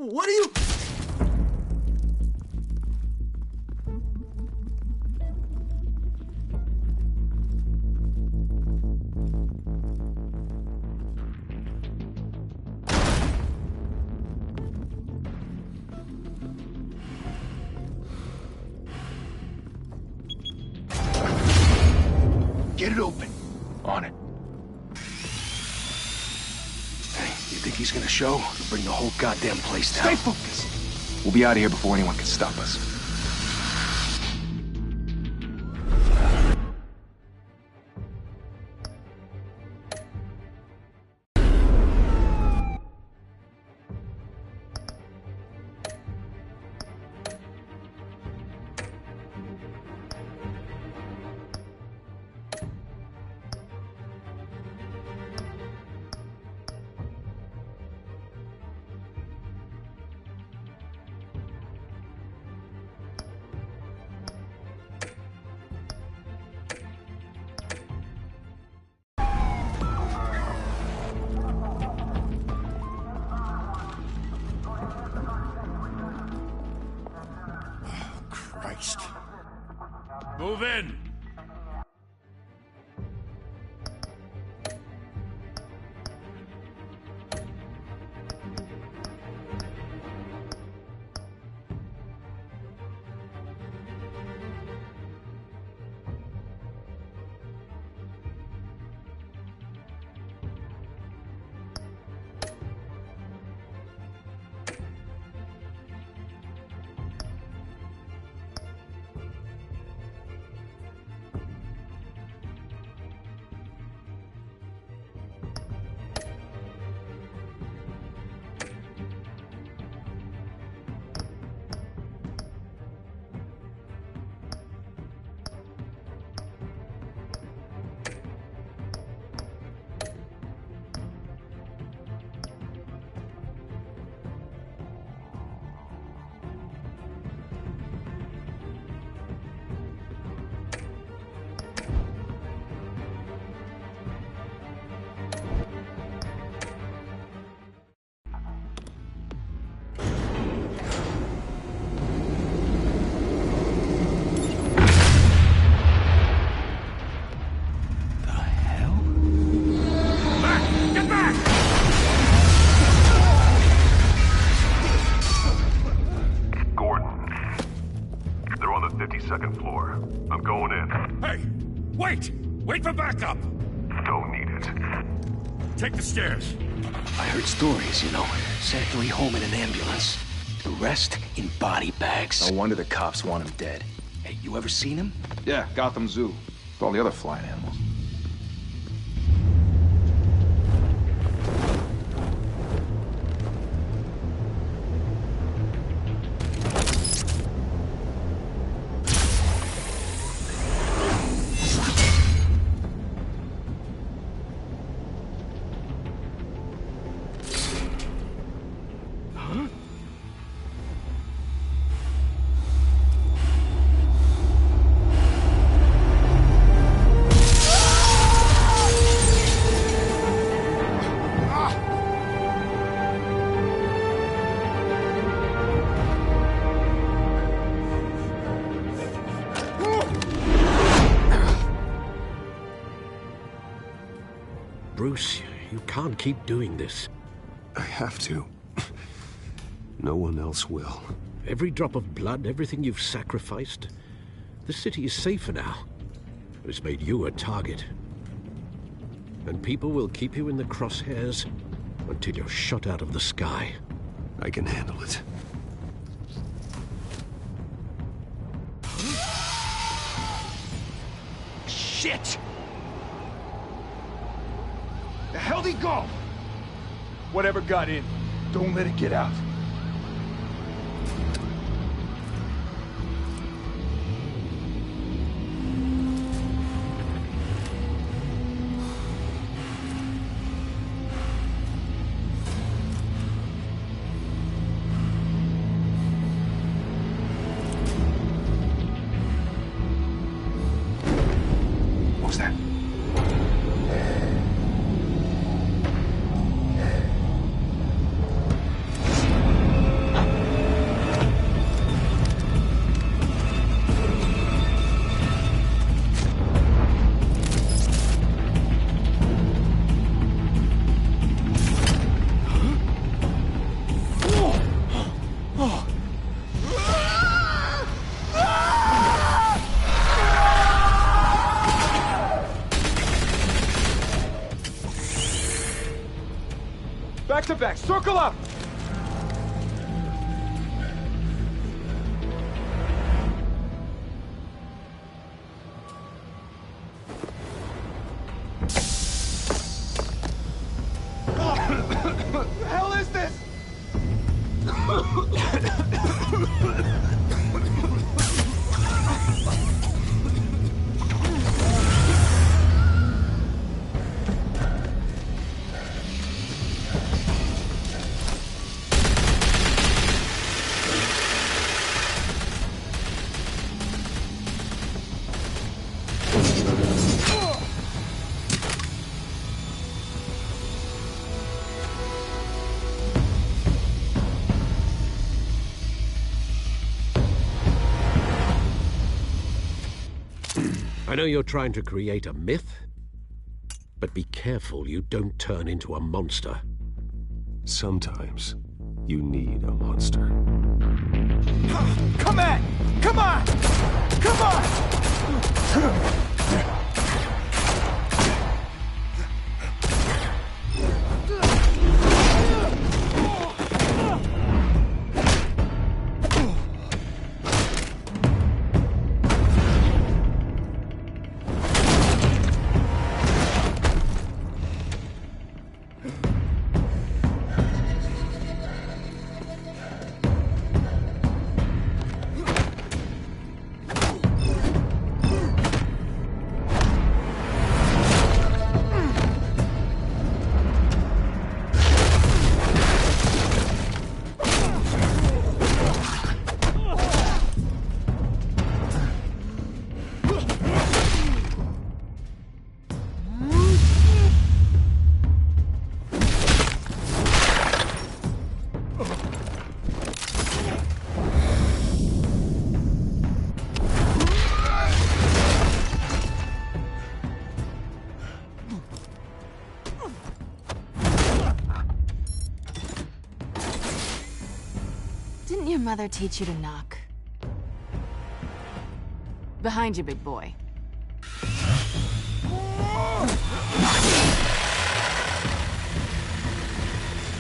What are you... Get it open. On it. You think he's gonna show? Bring the whole goddamn place down. Stay focused. We'll be out of here before anyone can stop us. Move in! Second floor. I'm going in. Hey! Wait! Wait for backup! Don't need it. Take the stairs. I heard stories, you know. Sent 3 home in an ambulance. The rest in body bags. No wonder the cops want him dead. Hey, you ever seen him? Yeah, Gotham Zoo. With all the other flying animals. Bruce, you can't keep doing this. I have to. No one else will. Every drop of blood, everything you've sacrificed. The city is safer now. It's made you a target. And people will keep you in the crosshairs until you're shot out of the sky. I can handle it. Shit! The hell'd he go? Whatever got in, don't let it get out. What was that? Back to back, circle up! What the hell is this? I know you're trying to create a myth, but be careful you don't turn into a monster. Sometimes you need a monster. Come on! Come on! Come on! Didn't your mother teach you to knock? Behind you, big boy.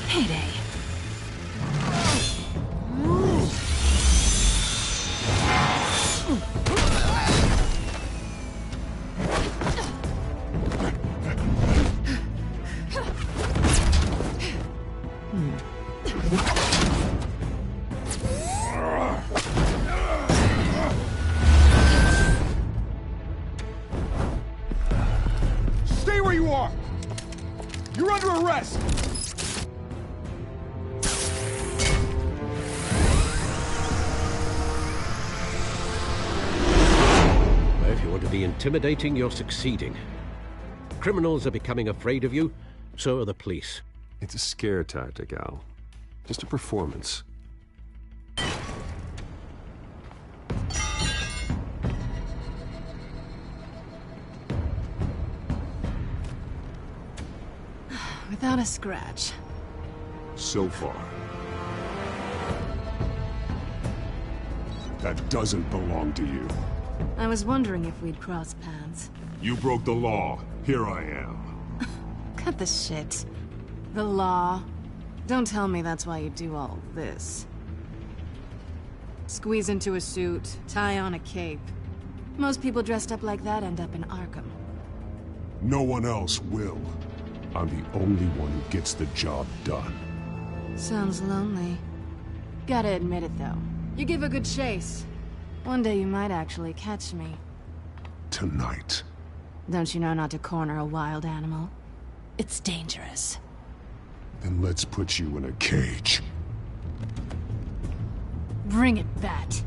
Heyday. Stay where you are! You're under arrest! If you want to be intimidating, you're succeeding. Criminals are becoming afraid of you, so are the police. It's a scare tactic, Al. Just a performance. without a scratch. So far. That doesn't belong to you. I was wondering if we'd cross paths. You broke the law. Here I am. Cut the shit. The law. Don't tell me that's why you do all this. Squeeze into a suit, tie on a cape. Most people dressed up like that end up in Arkham. No one else will. I'm the only one who gets the job done. Sounds lonely. Gotta admit it, though. You give a good chase. One day you might actually catch me. Tonight. Don't you know not to corner a wild animal? It's dangerous. Then let's put you in a cage. Bring it, Bat.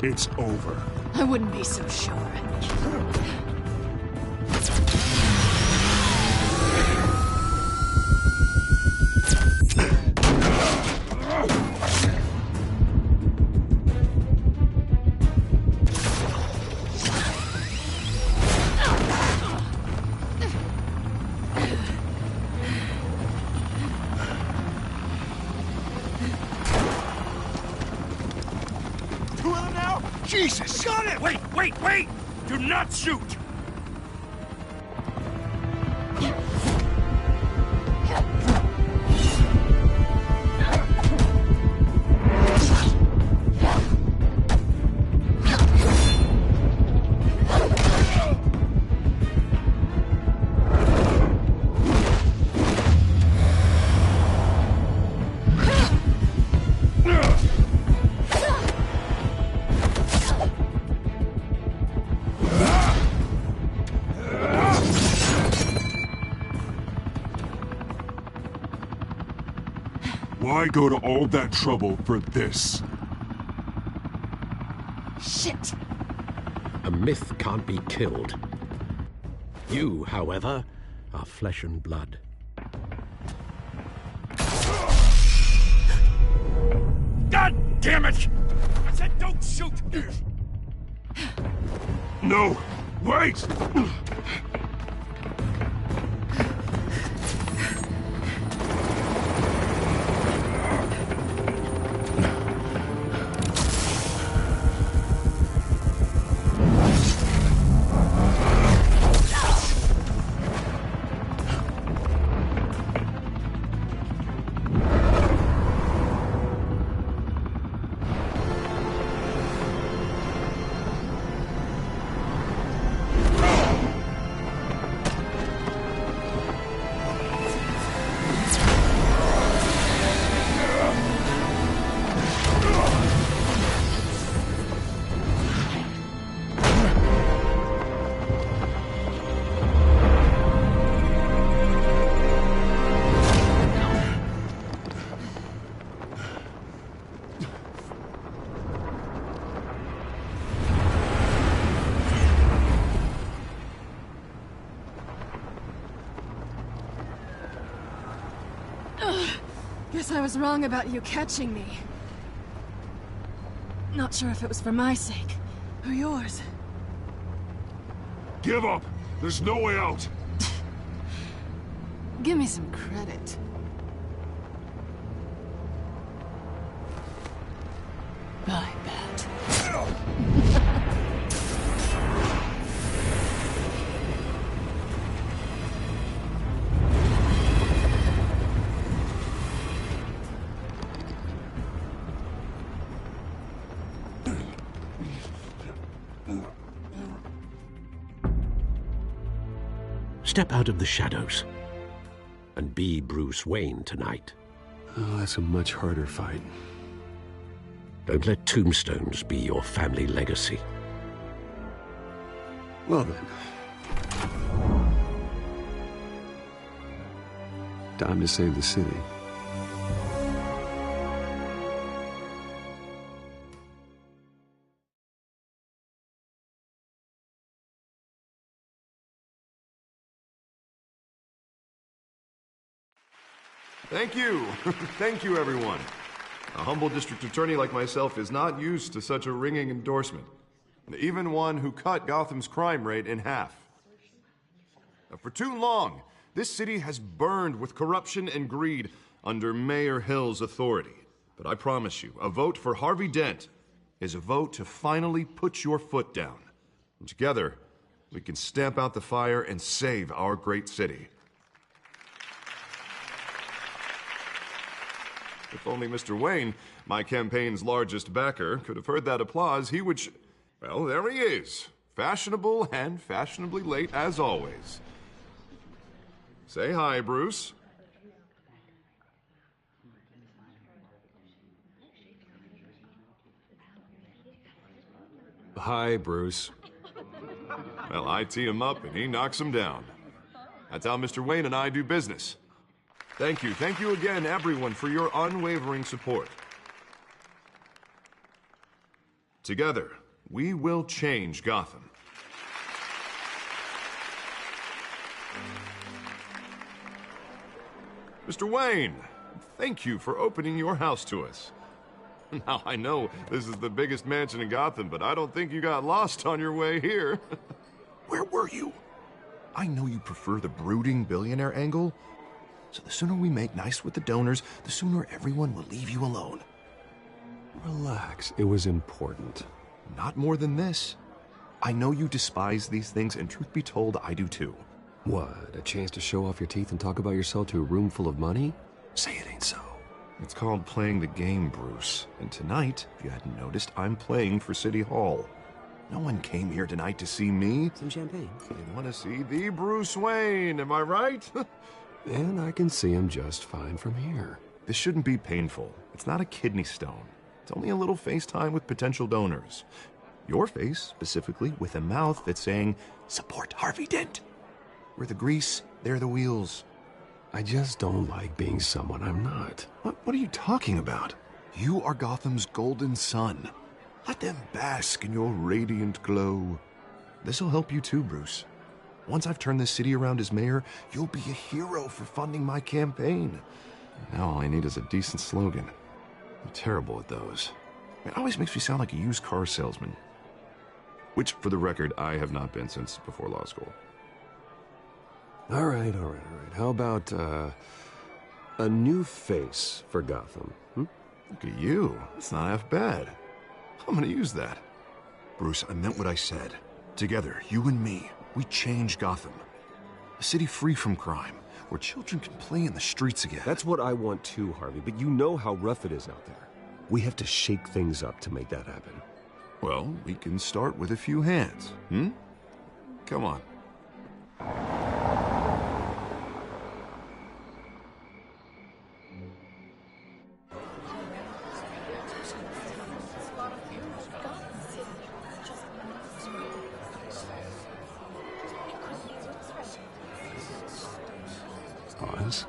It's over. I wouldn't be so sure. Jesus! Got it! Wait! Do not shoot! Why go to all that trouble for this? Shit! A myth can't be killed. You, however, are flesh and blood. God damn it! I said don't shoot! No! Wait! Guess I was wrong about you catching me. Not sure if it was for my sake, or yours. Give up! There's no way out. Give me some credit. I bet. Step out of the shadows and be Bruce Wayne tonight. Oh, that's a much harder fight. Don't let tombstones be your family legacy. Well then. Time to save the city. Thank you. Thank you, everyone. A humble district attorney like myself is not used to such a ringing endorsement. Even one who cut Gotham's crime rate in half. For too long, this city has burned with corruption and greed under Mayor Hill's authority. But I promise you, a vote for Harvey Dent is a vote to finally put your foot down. And together, we can stamp out the fire and save our great city. If only Mr. Wayne, my campaign's largest backer, could have heard that applause, he would well, there he is. Fashionable and fashionably late as always. Say hi, Bruce. Hi, Bruce. Well, I tee him up and he knocks him down. That's how Mr. Wayne and I do business. Thank you again, everyone, for your unwavering support. Together, we will change Gotham. Mr. Wayne, thank you for opening your house to us. Now, I know this is the biggest mansion in Gotham, but I don't think you got lost on your way here. Where were you? I know you prefer the brooding billionaire angle, so the sooner we make nice with the donors, the sooner everyone will leave you alone. Relax, it was important. Not more than this. I know you despise these things, and truth be told, I do too. What, a chance to show off your teeth and talk about yourself to a room full of money? Say it ain't so. It's called playing the game, Bruce. And tonight, if you hadn't noticed, I'm playing for City Hall. No one came here tonight to see me. Some champagne. They want to see the Bruce Wayne, am I right? And I can see him just fine from here. This shouldn't be painful. It's not a kidney stone. It's only a little FaceTime with potential donors. Your face, specifically, with a mouth that's saying, support Harvey Dent. We're the grease, they're the wheels. I just don't like being someone I'm not. What are you talking about? You are Gotham's golden sun. Let them bask in your radiant glow. This'll help you too, Bruce. Once I've turned this city around as mayor, you'll be a hero for funding my campaign. Now all I need is a decent slogan. I'm terrible at those. It always makes me sound like a used car salesman. Which, for the record, I have not been since before law school. All right. How about, a new face for Gotham, Look at you. It's not half bad. I'm gonna use that. Bruce, I meant what I said. Together, you and me, we change Gotham. A city free from crime, where children can play in the streets again. That's what I want too, Harvey, but you know how rough it is out there. We have to shake things up to make that happen. Well, we can start with a few hands, Come on. Pause.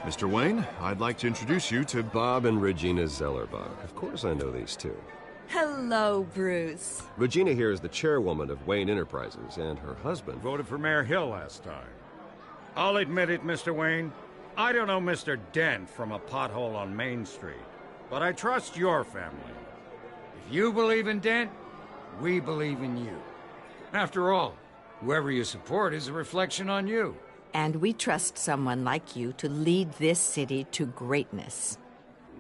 Mr. Wayne, I'd like to introduce you to Bob and Regina Zellerbach. Of course I know these two. Hello, Bruce. Regina here is the chairwoman of Wayne Enterprises, and her husband Voted for Mayor Hill last time. I'll admit it, Mr. Wayne. I don't know Mr. Dent from a pothole on Main Street, but I trust your family. If you believe in Dent, we believe in you. After all, Whoever you support is a reflection on you. And we trust someone like you to lead this city to greatness.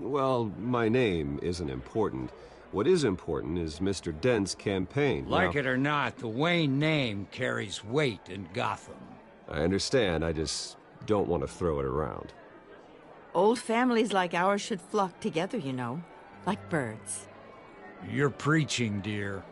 Well, my name isn't important. What is important is Mr. Dent's campaign. Like it or not, the Wayne name carries weight in Gotham. I understand, I just don't want to throw it around. Old families like ours should flock together, you know, like birds. You're preaching, dear.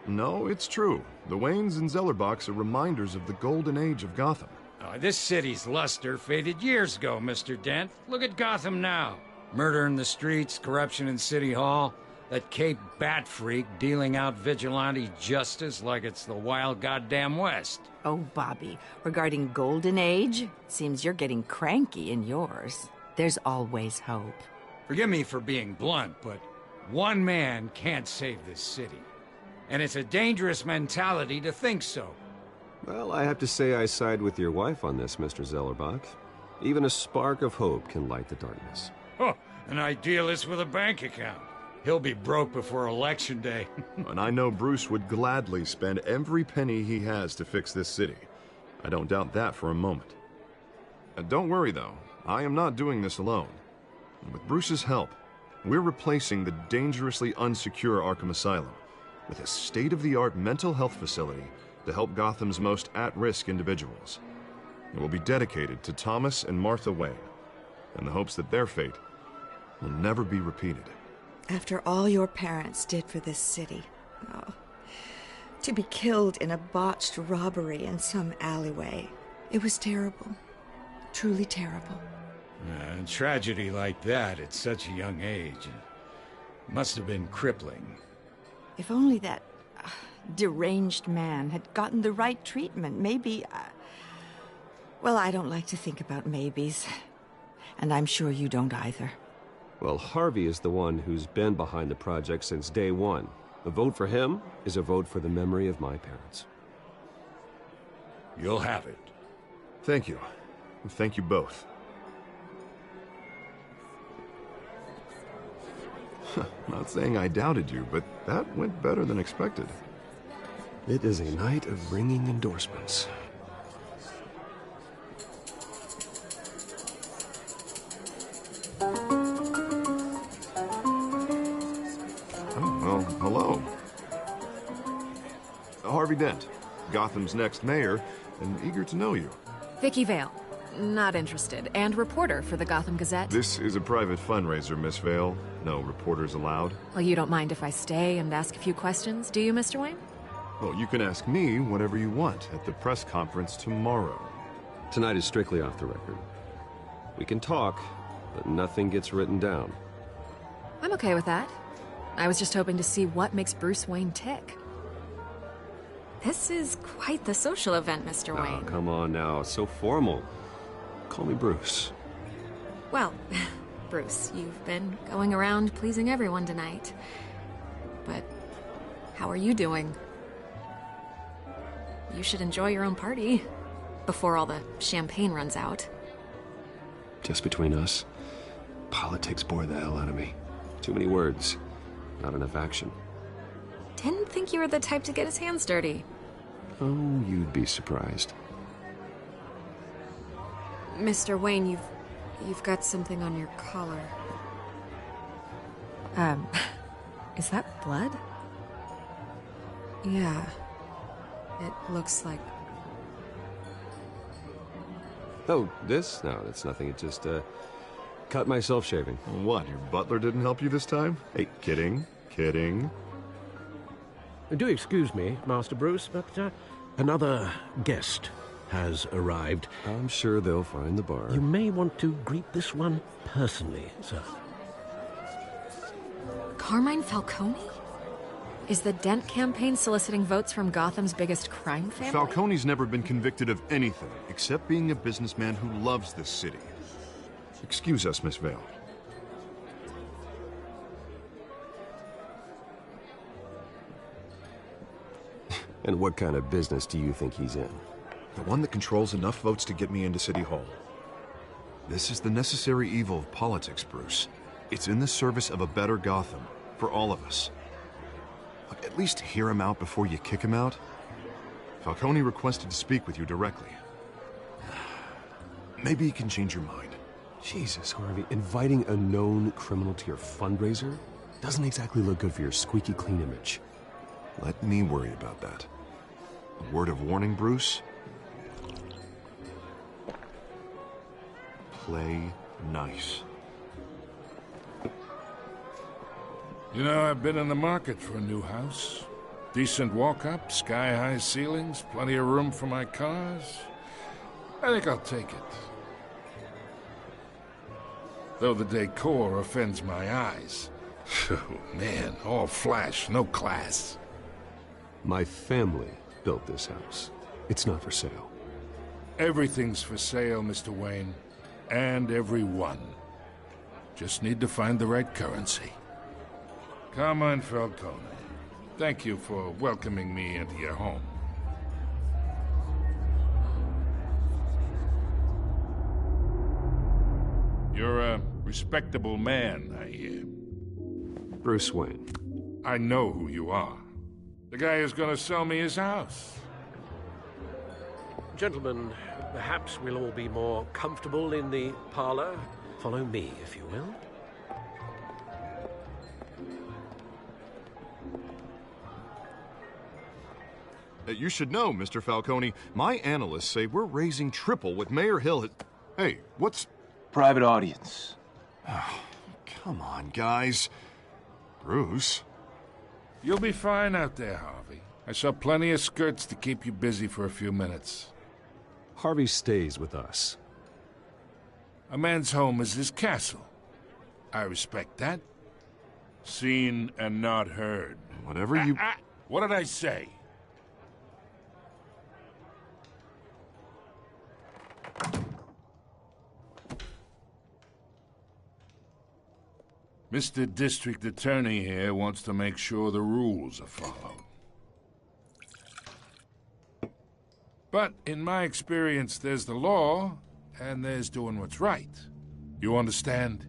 No, it's true. The Waynes and Zellerbachs are reminders of the golden age of Gotham. This city's luster faded years ago, Mr. Dent. Look at Gotham now. Murder in the streets, corruption in City Hall, that Cape Bat freak dealing out vigilante justice like it's the wild goddamn West. Oh, Bobby, regarding Golden Age, seems you're getting cranky in yours. There's always hope. Forgive me for being blunt, but one man can't save this city. And it's a dangerous mentality to think so. Well, I have to say I side with your wife on this, Mr. Zellerbach. Even a spark of hope can light the darkness. Oh, an idealist with a bank account. He'll be broke before Election Day. And I know Bruce would gladly spend every penny he has to fix this city. I don't doubt that for a moment. Don't worry, though. I am not doing this alone. And with Bruce's help, we're replacing the dangerously unsecure Arkham Asylum with a state-of-the-art mental health facility to help Gotham's most at-risk individuals. It will be dedicated to Thomas and Martha Wayne, in the hopes that their fate will never be repeated. After all your parents did for this city, to be killed in a botched robbery in some alleyway, it was terrible. Truly terrible. A tragedy like that at such a young age must have been crippling. If only that deranged man had gotten the right treatment, maybe... Well, I don't like to think about maybes. And I'm sure you don't either. Well, Harvey is the one who's been behind the project since day one. A vote for him is a vote for the memory of my parents. You'll have it. Thank you. Thank you both. Not saying I doubted you, but that went better than expected. It is a night of ringing endorsements. Well, hello. Harvey Dent, Gotham's next mayor, and eager to know you. Vicky Vale. Not interested. And reporter for the Gotham Gazette. This is a private fundraiser, Miss Vale. No reporters allowed. Well, you don't mind if I stay and ask a few questions, do you, Mr. Wayne? Well, you can ask me whatever you want at the press conference tomorrow. Tonight is strictly off the record. We can talk, but nothing gets written down. I'm okay with that. I was just hoping to see what makes Bruce Wayne tick. This is quite the social event, Mr. Wayne. Oh, come on now. It's so formal. Call me Bruce. Well, Bruce, you've been going around pleasing everyone tonight. But how are you doing? You should enjoy your own party before all the champagne runs out. Just between us, politics bore the hell out of me. Too many words, not enough action. Didn't think you were the type to get his hands dirty. Oh, you'd be surprised. Mr. Wayne, you've got something on your collar. Is that blood? Yeah. It looks like... Oh, this? No, that's nothing. It just, cut myself shaving. What, your butler didn't help you this time? Hey, kidding. Kidding. Do excuse me, Master Bruce, but another guest has arrived. I'm sure they'll find the bar. You may want to greet this one personally, sir. Carmine Falcone? Is the Dent campaign soliciting votes from Gotham's biggest crime family? Falcone's never been convicted of anything except being a businessman who loves this city. Excuse us, Miss Vale. And what kind of business do you think he's in? The one that controls enough votes to get me into City Hall. This is the necessary evil of politics, Bruce. It's in the service of a better Gotham, for all of us. Look, at least hear him out before you kick him out. Falcone requested to speak with you directly. Maybe he can change your mind. Jesus, Harvey, inviting a known criminal to your fundraiser doesn't exactly look good for your squeaky clean image. Let me worry about that. A word of warning, Bruce? Play nice. You know, I've been in the market for a new house. Decent walk-up, sky-high ceilings, plenty of room for my cars. I think I'll take it. Though the decor offends my eyes. Oh, man, all flash, no class. My family built this house. It's not for sale. Everything's for sale, Mr. Wayne. And everyone. Just need to find the right currency. Carmine Falcone, thank you for welcoming me into your home. You're a respectable man, I hear. Bruce Wayne. I know who you are. The guy who's gonna sell me his house. Gentlemen, perhaps we'll all be more comfortable in the parlor. Follow me, if you will. You should know, Mr. Falcone, my analysts say we're raising triple what Mayor Hill had... Hey, what's... Private audience. Oh, come on, guys. Bruce? You'll be fine out there, Harvey. I saw plenty of skirts to keep you busy for a few minutes. Harvey stays with us. A man's home is his castle. I respect that. Seen and not heard. Whatever you... What did I say? Mr. District Attorney here wants to make sure the rules are followed. But in my experience, there's the law, and there's doing what's right. You understand?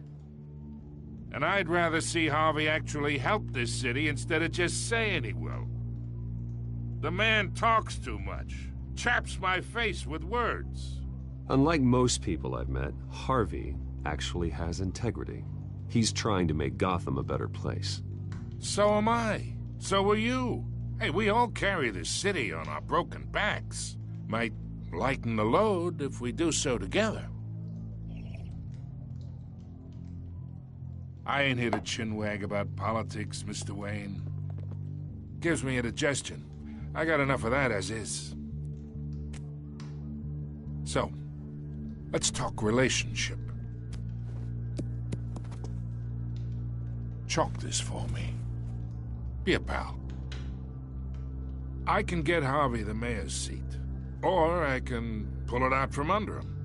And I'd rather see Harvey actually help this city instead of just saying he will. The man talks too much, chaps my face with words. Unlike most people I've met, Harvey actually has integrity. He's trying to make Gotham a better place. So am I. So are you. Hey, we all carry this city on our broken backs. Might lighten the load if we do so together. I ain't here to chinwag about politics, Mr. Wayne. Gives me indigestion. I got enough of that as is. So, let's talk relationship. Chalk this for me. Be a pal. I can get Harvey the mayor's seat, or I can pull it out from under him.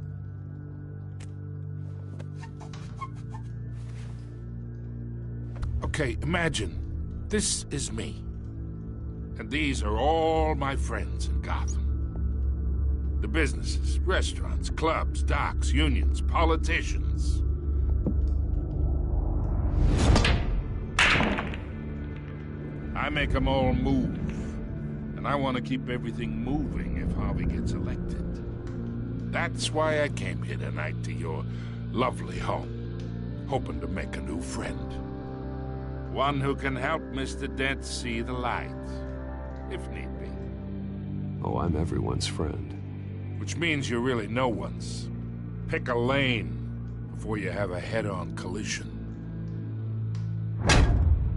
Okay, imagine this is me, and these are all my friends in Gotham. The businesses, restaurants, clubs, docks, unions, politicians. I make them all move. And I want to keep everything moving if Harvey gets elected. That's why I came here tonight to your lovely home, hoping to make a new friend. One who can help Mr. Dent see the light, if need be. Oh, I'm everyone's friend. Which means you're really no one's. Pick a lane before you have a head-on collision.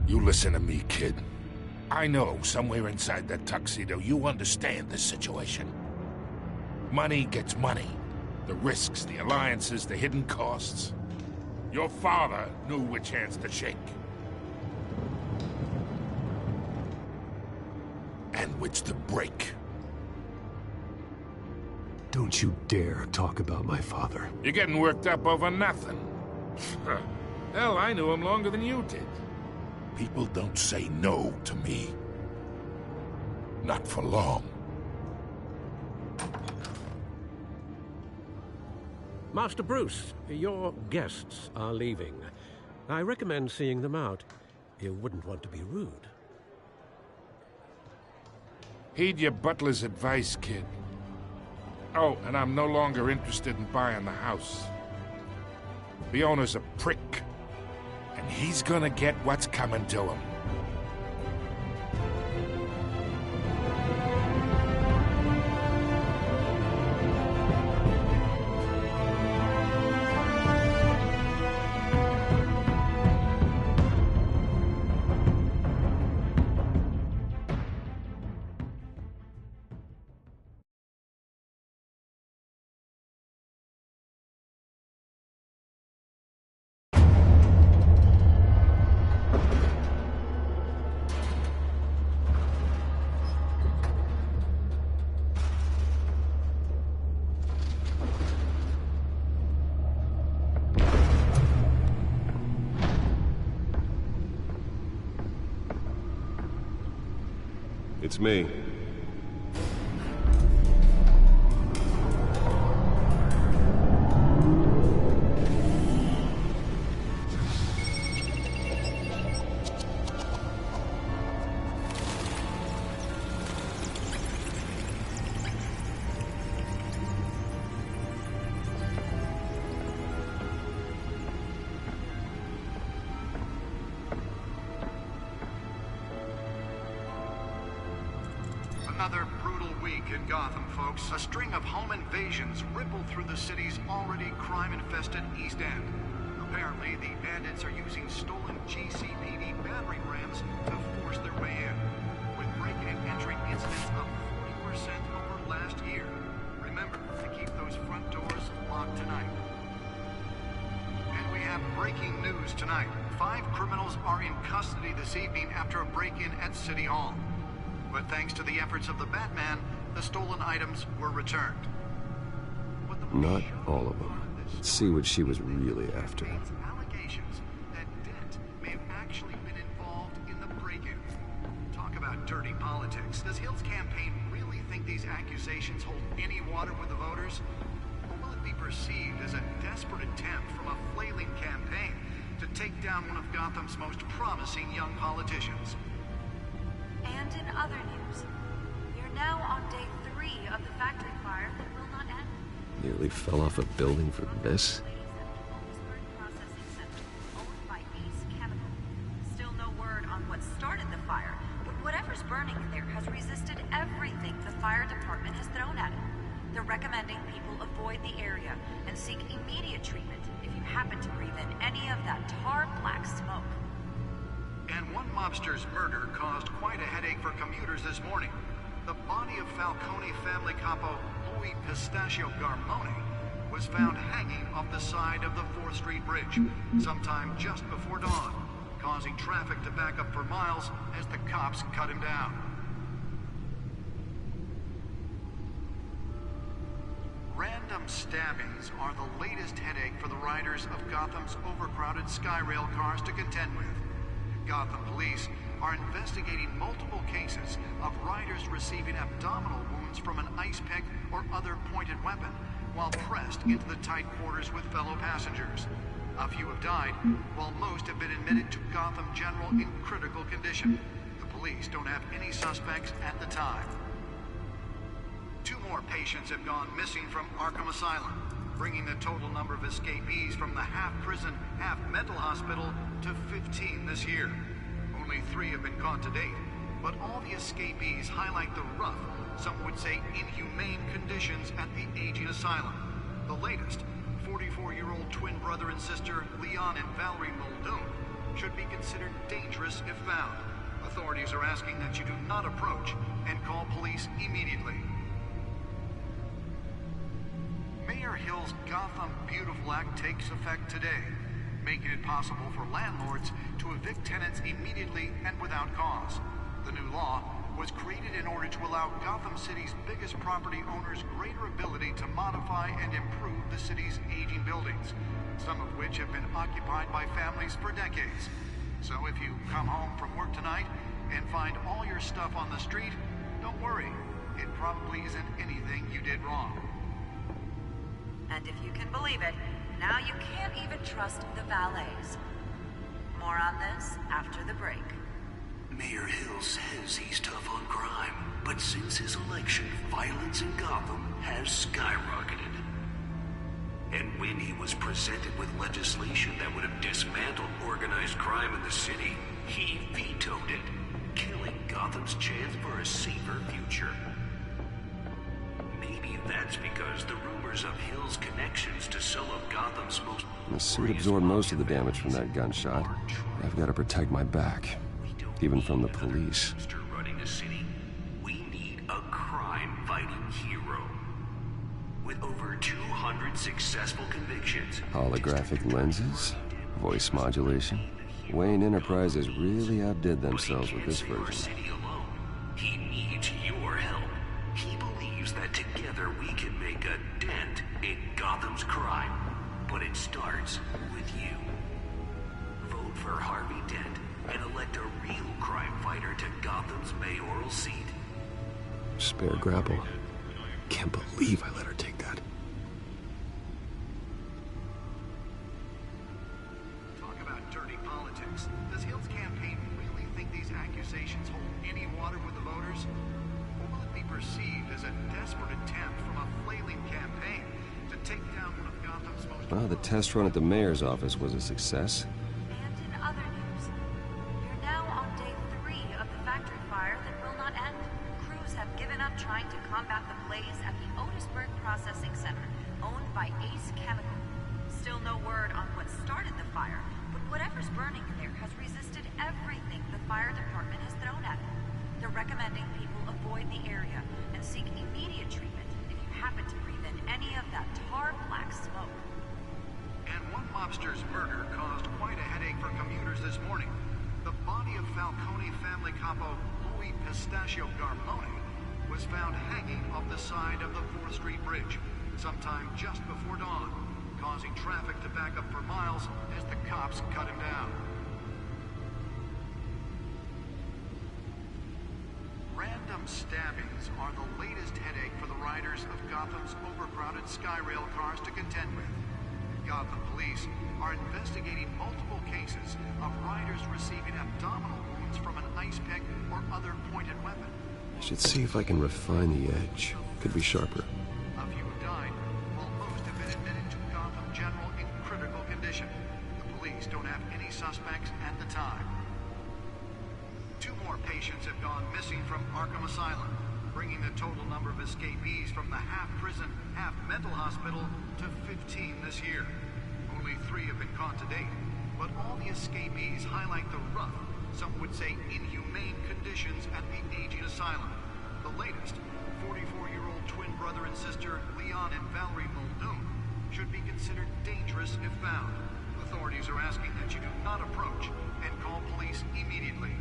You listen to me, kid. I know somewhere inside that tuxedo you understand this situation. Money gets money. The risks, the alliances, the hidden costs. Your father knew which hands to shake. And which to break. Don't you dare talk about my father. You're getting worked up over nothing. Hell, I knew him longer than you did. People don't say no to me. Not for long. Master Bruce, your guests are leaving. I recommend seeing them out. You wouldn't want to be rude. Heed your butler's advice, kid. Oh, and I'm no longer interested in buying the house. The owner's a prick, and he's gonna get what's coming to him. It's me. Another brutal week in Gotham, folks. A string of home invasions rippled through the city's already crime-infested East End. Apparently, the bandits are using stolen GCPD battering rams to force their way in, with break-in and entry incidents up 40% over last year. Remember to keep those front doors locked tonight. And we have breaking news tonight. 5 criminals are in custody this evening after a break-in at City Hall. But thanks to the efforts of the Batman, the stolen items were returned. Not all of them. Let's see what she was really after. Allegations that Dent may have actually been involved in the break-in. Talk about dirty politics. Does Hill's campaign really think these accusations hold any water with the voters? Or will it be perceived as a desperate attempt from a flailing campaign to take down one of Gotham's most promising young politicians? And in other news, we are now on day 3 of the factory fire that will not end. Nearly fell off a building for this. Still no word on what started the fire, but whatever's burning in there has resisted everything the fire department has thrown at it. They're recommending people avoid the area and seek immediate treatment if you happen to breathe in any of that tar black smoke. And one mobster's murder caused quite a headache for commuters this morning. The body of Falcone family capo Louis Pistachio Garmone was found hanging off the side of the 4th Street Bridge sometime just before dawn, causing traffic to back up for miles as the cops cut him down. Random stabbings are the latest headache for the riders of Gotham's overcrowded Skyrail cars to contend with. Gotham police are investigating multiple cases of riders receiving abdominal wounds from an ice pick or other pointed weapon while pressed into the tight quarters with fellow passengers. A few have died, while most have been admitted to Gotham General in critical condition. The police don't have any suspects at the time. 2 more patients have gone missing from Arkham Asylum, bringing the total number of escapees from the half-prison, half-mental hospital to 15 this year. Only 3 have been caught to date, but all the escapees highlight the rough, some would say inhumane conditions at the aging asylum. The latest, 44-year-old twin brother and sister Leon and Valerie Muldoon, should be considered dangerous if found. Authorities are asking that you do not approach and call police immediately. Mayor Hill's Gotham Beautiful Act takes effect today, making it possible for landlords to evict tenants immediately and without cause. The new law was created in order to allow Gotham City's biggest property owners greater ability to modify and improve the city's aging buildings, some of which have been occupied by families for decades. So if you come home from work tonight and find all your stuff on the street, don't worry. It probably isn't anything you did wrong. And if you can believe it, now you can't even trust the valets. More on this after the break. Mayor Hill says he's tough on crime, but since his election, violence in Gotham has skyrocketed. And when he was presented with legislation that would have dismantled organized crime in the city, he vetoed it, killing Gotham's chance for a safer future. Maybe that's because the rumors of Hill's connections to some of Gotham's most... The suit absorbed most of the damage from that gunshot. I've got to protect my back, even from the police. running the city. We need a crime-fighting hero. With over 200 successful convictions. Holographic lenses? Voice modulation? Wayne Enterprises really outdid themselves with this version. He needs your help. He believes that together we can make a dent in Gotham's crime. But it starts with you. Vote for Harvey Dent and elect a real crime fighter to Gotham's mayoral seat. Spare grapple. Can't believe I let her take that. Talk about dirty politics. Does Hill's campaign really think these accusations hold any water with the voters? Or will it be perceived as a desperate attempt from a flailing campaign to take down one of Gotham's most... Well, the test run at the mayor's office was a success. And in other news, you're now on day 3 of the factory fire that will not end. Crews have given up trying to combat the blaze at the Otisburg Processing Center, owned by Ace Chemical. Still no word on what started the fire, but whatever's burning in there has resisted everything the fire department has thrown at it. They're recommending people avoid the area and seek immediate treatment if you happen to breathe in any of that tar black smoke. And one mobster's murder caused quite a headache for commuters this morning. The body of Falcone family capo Louis Pistachio Garmone was found hanging off the side of the 4th Street Bridge sometime just before dawn, causing traffic to back up for miles as the cops cut him down. Random stabbings are the latest headache for the riders of Gotham's overcrowded Skyrail cars to contend with. Gotham police are investigating multiple cases of riders receiving abdominal wounds from an ice pick or other pointed weapon. I should see if I can refine the edge. Could be sharper. A few have died, while most have been admitted to Gotham General in critical condition. The police don't have any suspects at the time. 2 more patients have gone missing from Arkham Asylum, bringing the total number of escapees from the half-prison, half-mental hospital to 15 this year. Only 3 have been caught to date, but all the escapees highlight the rough, some would say inhumane conditions at the aging asylum. The latest, 44-year-old twin brother and sister Leon and Valerie Muldoon, should be considered dangerous if found. Authorities are asking that you do not approach and call police immediately.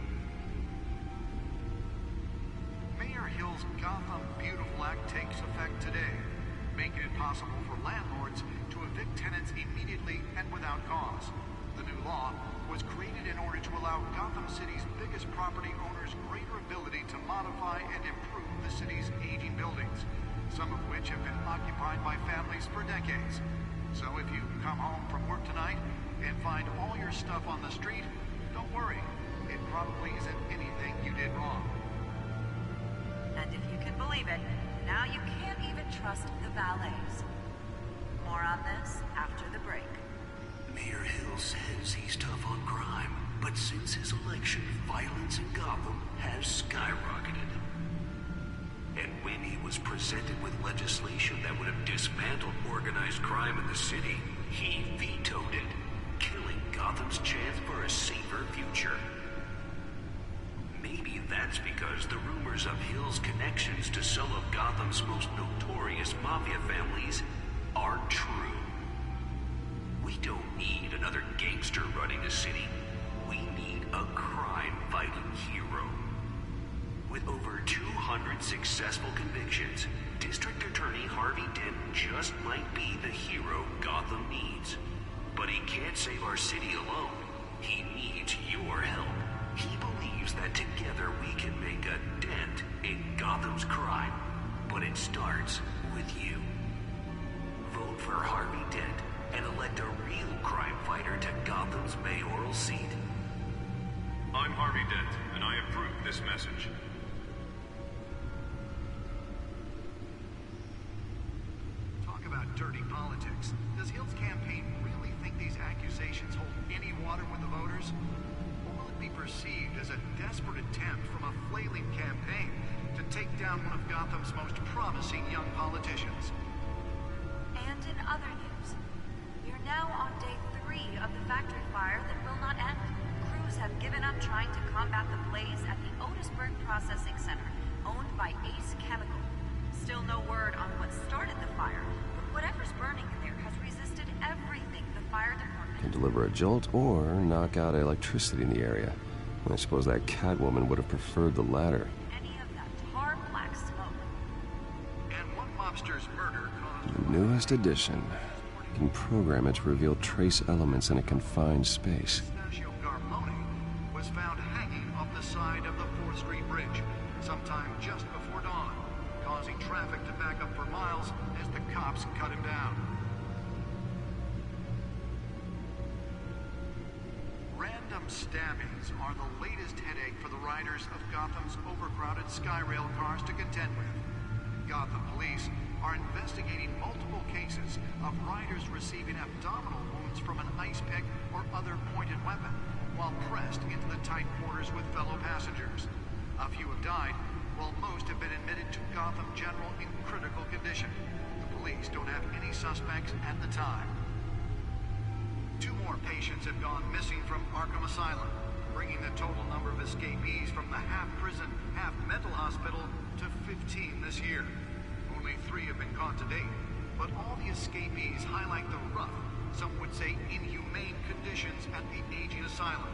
Mayor Hill's Gotham Beautiful Act takes effect today, making it possible for landlords to evict tenants immediately and without cause. The new law was created in order to allow Gotham City's biggest property owners greater ability to modify and improve the city's aging buildings, some of which have been occupied by families for decades. So if you come home from work tonight and find all your stuff on the street, don't worry. It probably isn't anything you did wrong. And if you can believe it, now you can't even trust the valets. More on this after the break. Mayor Hill says he's tough on crime, but since his election, violence in Gotham has skyrocketed. And when he was presented with legislation that would have dismantled organized crime in the city, he vetoed it, killing Gotham's chance for a safer future. Maybe that's because the rumors of Hill's connections to some of Gotham's most notorious mafia families aren't true. We don't need another gangster running the city. We need a crime-fighting hero. With over 200 successful convictions, District Attorney Harvey Dent just might be the hero Gotham needs. But he can't save our city alone. He needs your help. He believes that together we can make a dent in Gotham's crime. But it starts with you. Vote for Harvey Dent and elect a real crime fighter to Gotham's mayoral seat. I'm I'm Harvey Dent, and I approve this message. Talk about dirty politics. Does Hill's campaign really think these accusations hold any water with the voters? Or will it be perceived as a desperate attempt from a flailing campaign to take down one of Gotham's most promising young politicians? And in other news, we are now on day 3 of the factory fire that will not end. Crews have given up trying to combat the blaze at the Otisburg Processing Center, owned by Ace Chemical. Still no word on what started the fire, but whatever's burning in there has resisted everything the fire department Can deliver a jolt or knock out electricity in the area. I suppose that Catwoman would have preferred the latter. any of that tar black smoke. And one mobster's murder caused... The newest edition. You can program it to reveal trace elements in a confined space. Pistachio Garmoni was found hanging off the side of the 4th Street Bridge sometime just before dawn, causing traffic to back up for miles as the cops cut him down. Random stabbings are the latest headache for the riders of Gotham's overcrowded Skyrail cars to contend with. Gotham police are investigating multiple cases of riders receiving abdominal wounds from an ice pick or other pointed weapon while pressed into the tight quarters with fellow passengers. A few have died, while most have been admitted to Gotham General in critical condition. The police don't have any suspects at the time. 2 more patients have gone missing from Arkham Asylum, bringing the total number of escapees from the half-prison, half-mental hospital to 15 this year. Only 3 have been caught to date, but all the escapees highlight the rough, some would say inhumane conditions at the aging asylum.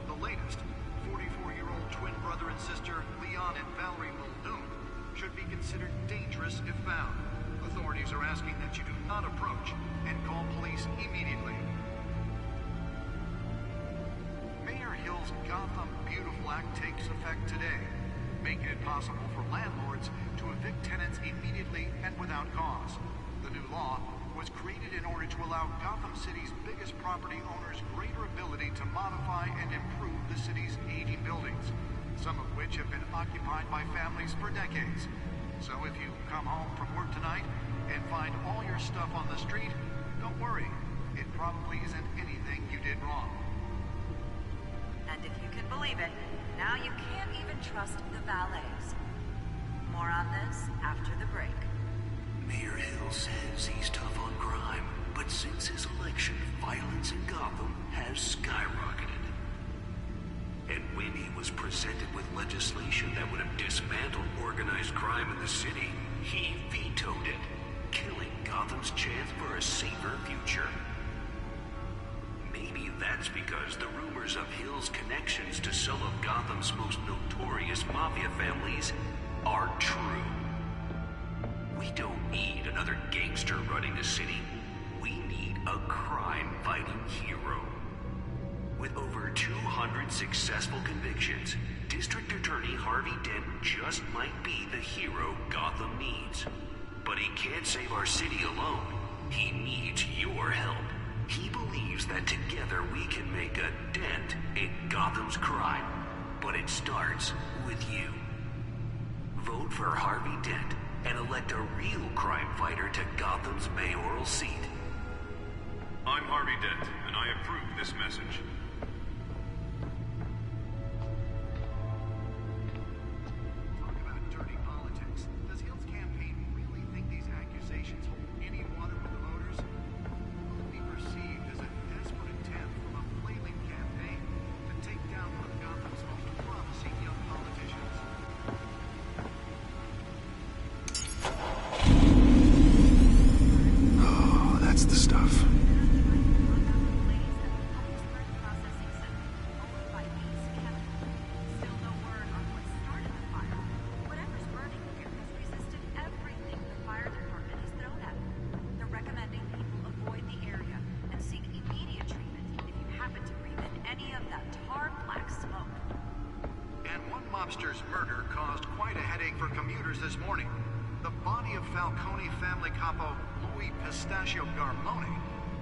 The latest, 44-year-old twin brother and sister Leon and Valerie Muldoon, should be considered dangerous if found. Authorities are asking that you do not approach and call police immediately. Mayor Hill's Gotham Beautiful Act takes effect today, making it possible for landlords to evict tenants immediately and without cause. The new law was created in order to allow Gotham City's biggest property owners greater ability to modify and improve the city's aging buildings, some of which have been occupied by families for decades. So if you come home from work tonight and find all your stuff on the street, don't worry. It probably isn't anything you did wrong. And if you can believe it, now you can't even trust the valets. More on this after the break. Mayor Hill says he's tough on crime, but since his election, violence in Gotham has skyrocketed. And when he was presented with legislation that would have dismantled organized crime in the city, he vetoed it, killing Gotham's chance for a safer future. Maybe that's because the rumors of Hill's connections to some of Gotham's most notorious mafia families are true. We don't need another gangster running the city. We need a crime-fighting hero. With over 200 successful convictions, District Attorney Harvey Dent just might be the hero Gotham needs. But he can't save our city alone. He needs your help. He believes that together we can make a dent in Gotham's crime. But it starts with you. Vote for Harvey Dent and elect a real crime fighter to Gotham's mayoral seat. I'm Harvey Dent, and I approve this message. Talk about dirty politics. Does Hill's campaign really think these accusations hold any water with the voters? Will it be perceived as a desperate attempt from a flailing campaign to take down one of Gotham's most promising young politicians? Oh, that's the stuff. Mobster's murder caused quite a headache for commuters this morning. The body of Falcone family capo Louis Pistachio Garmoni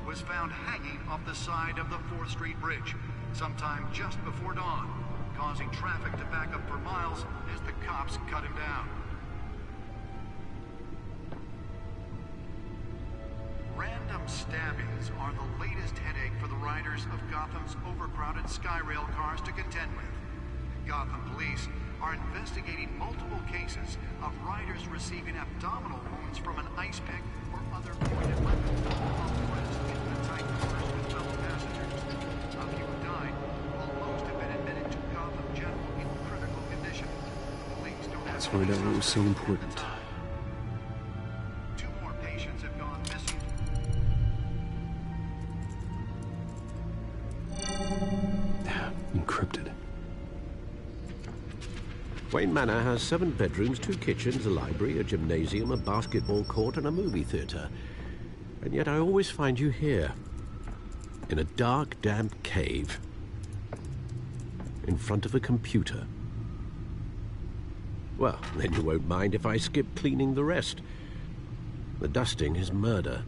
was found hanging off the side of the 4th Street Bridge sometime just before dawn, causing traffic to back up for miles as the cops cut him down. Random stabbings are the latest headache for the riders of Gotham's overcrowded Skyrail cars to contend with. Gotham police are investigating multiple cases of riders receiving abdominal wounds from an ice pick or other pointed weapon while pressed into the tight quarters with fellow passengers. A few have died, while most have been admitted to Gotham General in critical condition. Police don't have Let's find out what was so important. 2 more patients have gone missing. Encrypted. Wayne Manor has 7 bedrooms, 2 kitchens, a library, a gymnasium, a basketball court, and a movie theatre. And yet I always find you here, in a dark, damp cave, in front of a computer. Well, then you won't mind if I skip cleaning the rest. The dusting is murder.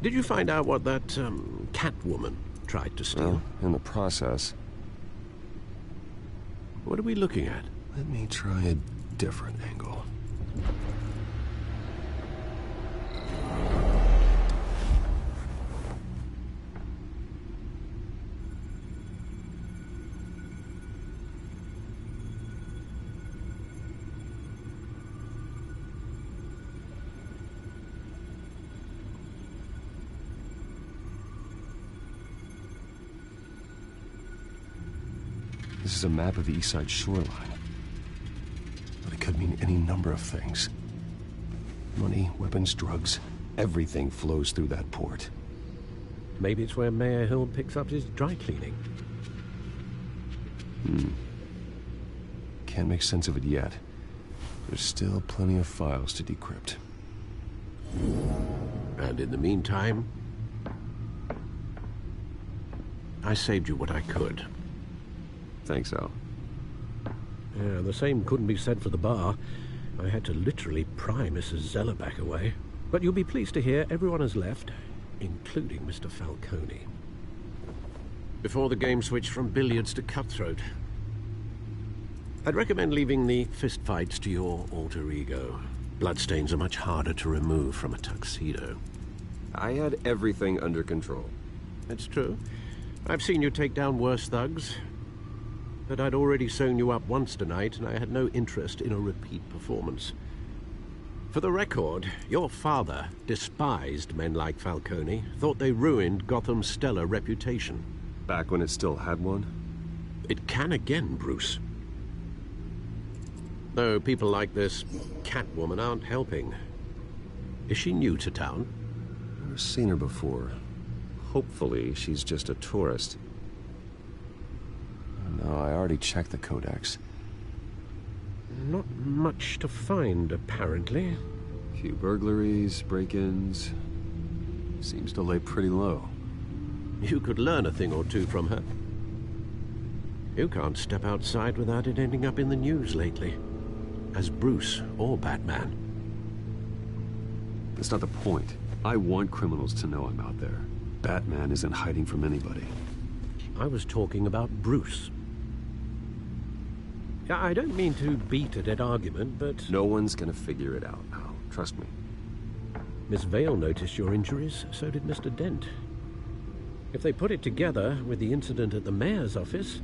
Did you find out what that, Catwoman tried to steal? Well, in the process. What are we looking at? Let me try a different angle. This is a map of the East Side shoreline. But it could mean any number of things. Money, weapons, drugs, everything flows through that port. Maybe it's where Mayor Hill picks up his dry cleaning. Can't make sense of it yet. There's still plenty of files to decrypt. And in the meantime, I saved you what I could. Thanks, Al. Yeah, the same couldn't be said for the bar. I had to literally pry Mrs. Zeller back away. But you'll be pleased to hear everyone has left, including Mr. Falcone. Before the game switched from billiards to cutthroat. I'd recommend leaving the fistfights to your alter ego. Bloodstains are much harder to remove from a tuxedo. I had everything under control. That's true. I've seen you take down worse thugs. But I'd already sewn you up once tonight, and I had no interest in a repeat performance. For the record, your father despised men like Falcone, thought they ruined Gotham's stellar reputation. Back when it still had one? It can again, Bruce. Though people like this Catwoman aren't helping. Is she new to town? Never seen her before. Hopefully, she's just a tourist. No, I already checked the codex. Not much to find, apparently. Few burglaries, break-ins. Seems to lay pretty low. You could learn a thing or two from her. You can't step outside without it ending up in the news lately. As Bruce or Batman. That's not the point. I want criminals to know I'm out there. Batman isn't hiding from anybody. I was talking about Bruce. I don't mean to beat a dead argument, but... No one's gonna figure it out now. Trust me. Miss Vale noticed your injuries, so did Mr. Dent. If they put it together with the incident at the mayor's office,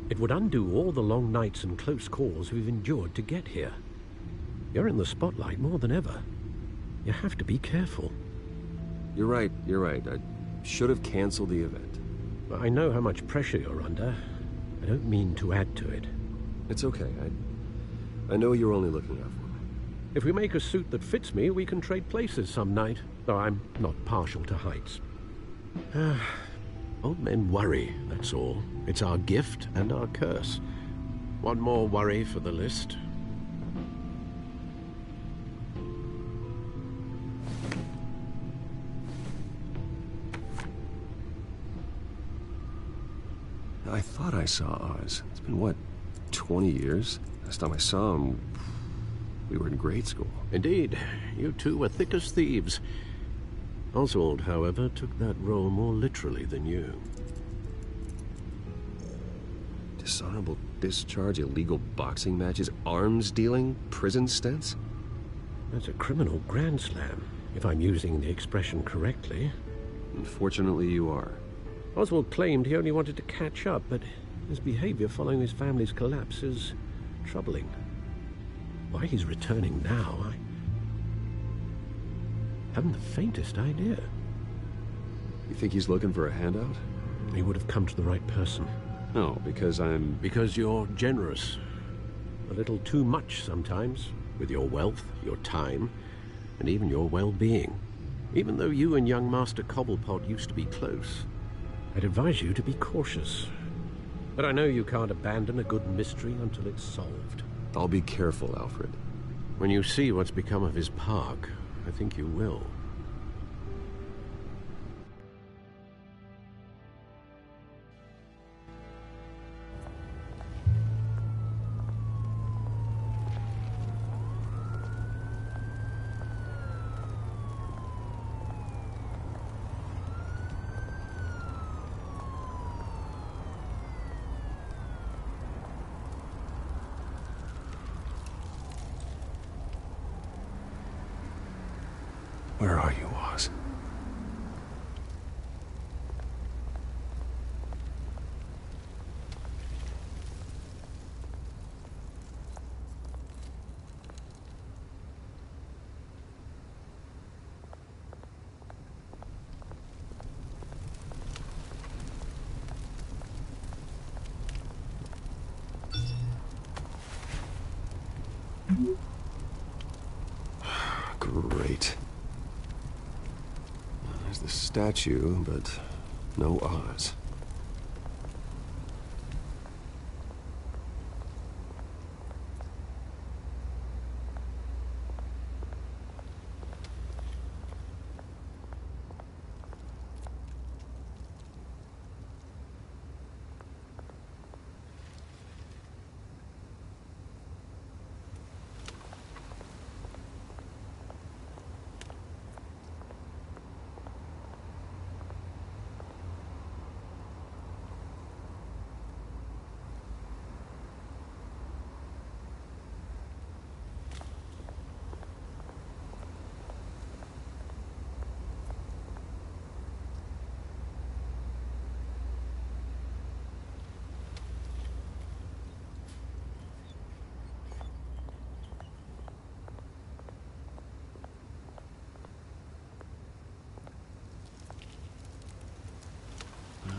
it would undo all the long nights and close calls we've endured to get here. You're in the spotlight more than ever. You have to be careful. You're right. I should have canceled the event. I know how much pressure you're under. I don't mean to add to it. It's okay. I know you're only looking out for me. If we make a suit that fits me, we can trade places some night, though I'm not partial to heights. Old men worry, that's all. It's our gift and our curse. One more worry for the list. I thought I saw Oz. It's been, what, 20 years? Last time I saw him, we were in grade school. Indeed. You two were thick as thieves. Oswald, however, took that role more literally than you. Dishonorable discharge, illegal boxing matches, arms dealing, prison stints? That's a criminal grand slam, if I'm using the expression correctly. Unfortunately, you are. Oswald claimed he only wanted to catch up, but his behavior following his family's collapse is troubling. Why he's returning now, I haven't the faintest idea. You think he's looking for a handout? He would have come to the right person. No, because I'm... Because you're generous. A little too much sometimes, with your wealth, your time, and even your well-being. Even though you and young Master Cobblepot used to be close, I'd advise you to be cautious. But I know you can't abandon a good mystery until it's solved. I'll be careful, Alfred. When you see what's become of his park, I think you will. Where are you, Oz? Great. There's the statue, but no Oz.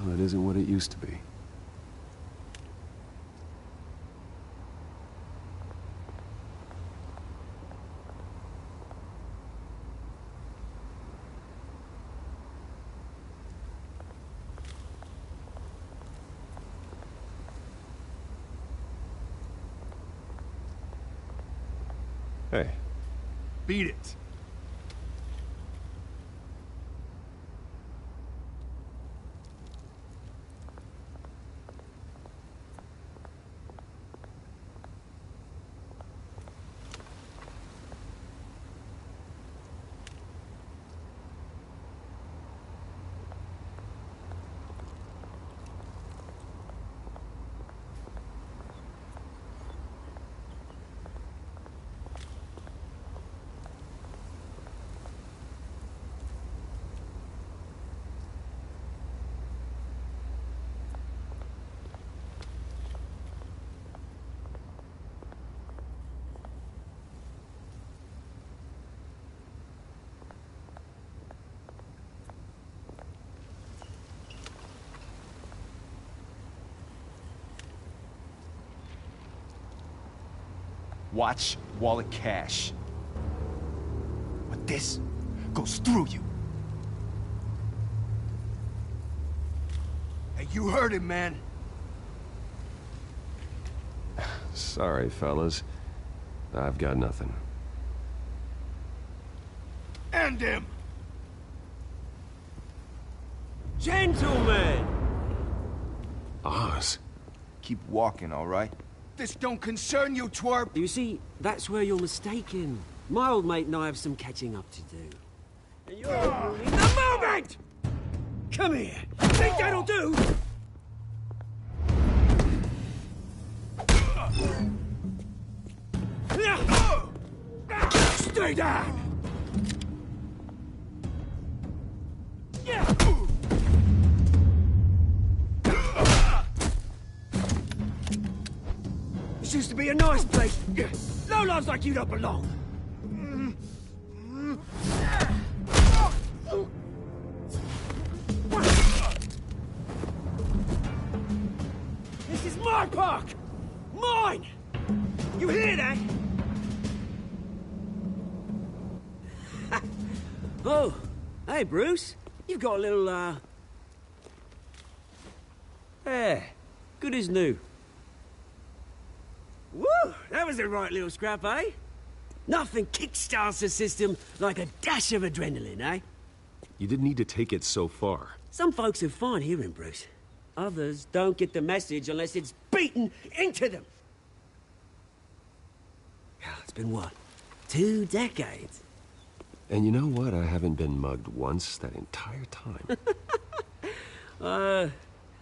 Well, it isn't what it used to be. Hey. Beat it. Watch wallet cash. But this goes through you. Hey, you heard him, man. Sorry, fellas. I've got nothing. End him! Gentlemen! Oz. Keep walking, all right? This don't concern you, twerp! You see, that's where you're mistaken. My old mate and I have some catching up to do. And you're ruining the moment! Come here! Think that'll do? Stay down! This used to be a nice place. Lowlifes like you don't belong. This is my park! Mine! You hear that? Oh, hey, Bruce. You've got a little, Yeah, good as new. Woo! That was a right little scrap, eh? Nothing kickstarts the system like a dash of adrenaline, eh? You didn't need to take it so far. Some folks are fine hearing, Bruce. Others don't get the message unless it's beaten into them. It's been what? 2 decades? And you know what? I haven't been mugged once that entire time.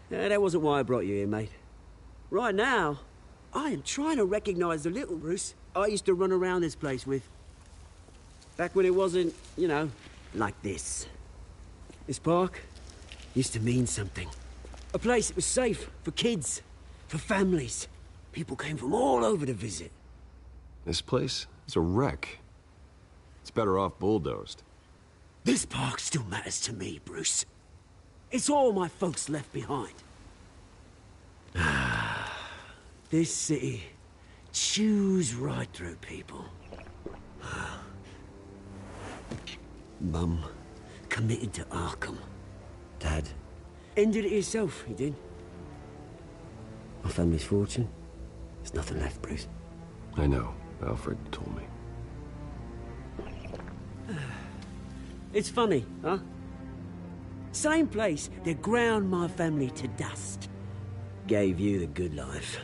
That wasn't why I brought you here, mate. Right now, I am trying to recognize the little Bruce I used to run around this place with. Back when it wasn't, you know, like this. This park used to mean something. A place that was safe for kids, for families. People came from all over to visit. This place is a wreck. It's better off bulldozed. This park still matters to me, Bruce. It's all my folks left behind. This city chews right through people. Mum committed to Arkham. Dad ended it himself, he did. My family's fortune. There's nothing left, Bruce. I know. Alfred told me. It's funny, huh? Same place that ground my family to dust. Gave you the good life.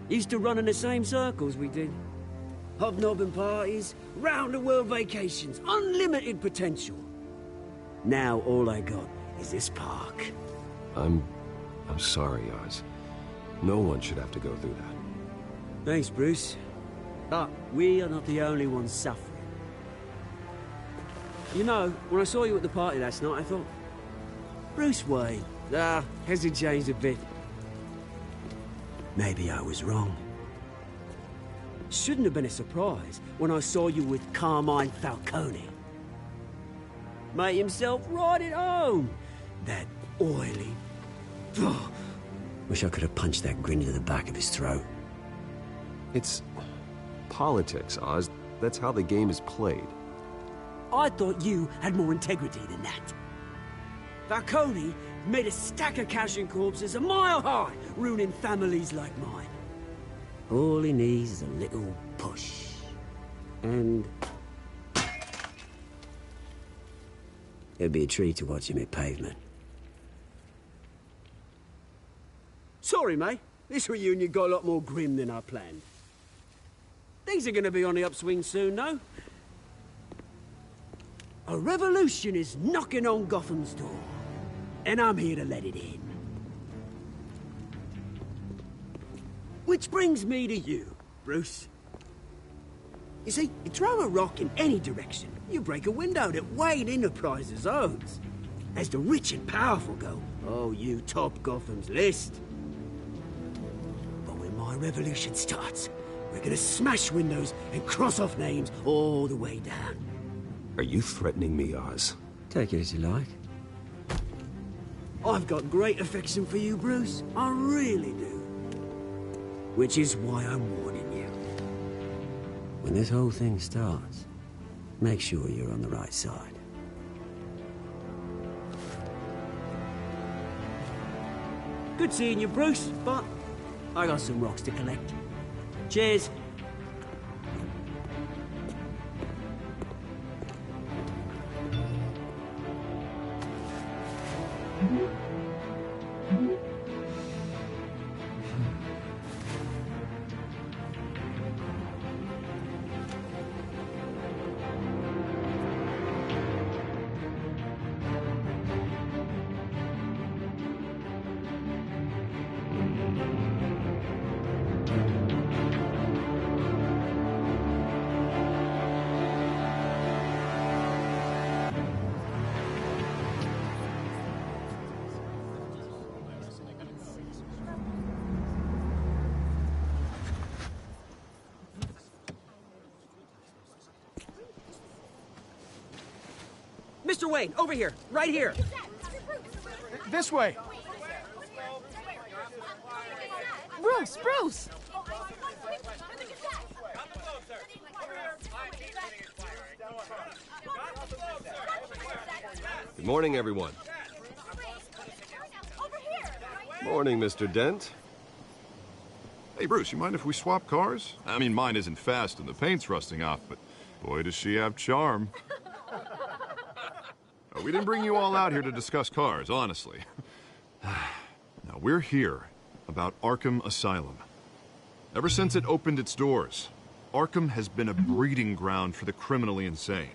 Used to run in the same circles we did. Hobnobbing parties, round-the-world vacations, unlimited potential. Now all I got is this park. I'm sorry, Oz. No one should have to go through that. Thanks, Bruce. But we are not the only ones suffering. You know, when I saw you at the party last night, I thought, Bruce Wayne, has he changed a bit? Maybe I was wrong. Shouldn't have been a surprise when I saw you with Carmine Falcone. Made himself right at home. That oily... Wish I could have punched that grin into the back of his throat. It's politics, Oz. That's how the game is played. I thought you had more integrity than that. Falcone made a stack of cashing corpses a mile high, ruining families like mine. All he needs is a little push. And... it'd be a treat to watch him hit pavement. Sorry, mate. This reunion got a lot more grim than I planned. Things are gonna be on the upswing soon, though. A revolution is knocking on Gotham's door, and I'm here to let it in. Which brings me to you, Bruce. You see, you throw a rock in any direction, you break a window that Wayne Enterprises owns. As the rich and powerful go, oh, you top Gotham's list. But when my revolution starts, we're gonna smash windows and cross off names all the way down. Are you threatening me, Oz? Take it as you like. I've got great affection for you, Bruce. I really do. Which is why I'm warning you. When this whole thing starts, make sure you're on the right side. Good seeing you, Bruce, but I got some rocks to collect. Cheers. Mr. Wayne, over here, right here. This way. Bruce! Good morning, everyone. Morning, Mr. Dent. Hey, Bruce, you mind if we swap cars? I mean, mine isn't fast and the paint's rusting off, but boy, does she have charm. We didn't bring you all out here to discuss cars, honestly. Now, we're here about Arkham Asylum. Ever since it opened its doors, Arkham has been a breeding ground for the criminally insane.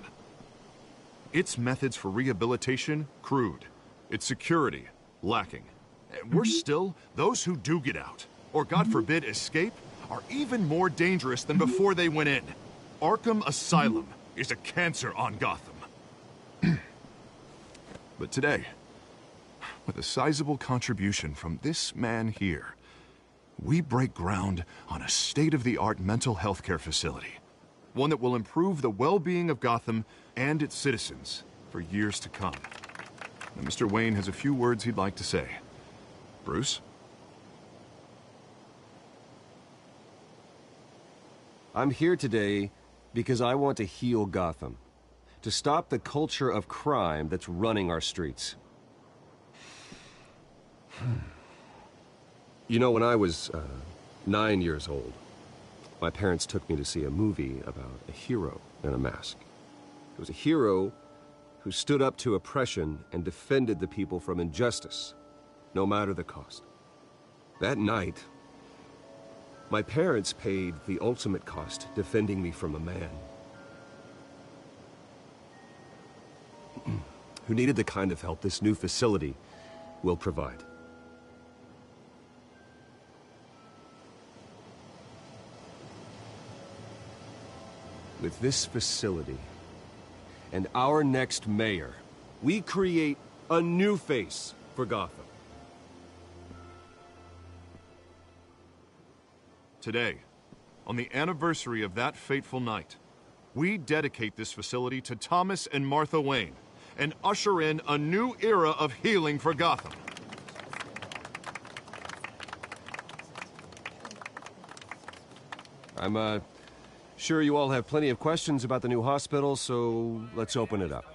Its methods for rehabilitation, crude. Its security, lacking. And worse still, those who do get out, or God forbid escape, are even more dangerous than before they went in. Arkham Asylum is a cancer on Gotham. But today, with a sizable contribution from this man here, we break ground on a state-of-the-art mental health care facility. One that will improve the well-being of Gotham and its citizens for years to come. Now, Mr. Wayne has a few words he'd like to say. Bruce? I'm here today because I want to heal Gotham. To stop the culture of crime that's running our streets. You know, when I was 9 years old, my parents took me to see a movie about a hero in a mask. It was a hero who stood up to oppression and defended the people from injustice, no matter the cost. That night, my parents paid the ultimate cost defending me from a man who needed the kind of help this new facility will provide. With this facility and our next mayor, we create a new face for Gotham. Today, on the anniversary of that fateful night, we dedicate this facility to Thomas and Martha Wayne and usher in a new era of healing for Gotham. I'm sure you all have plenty of questions about the new hospital, so let's open it up.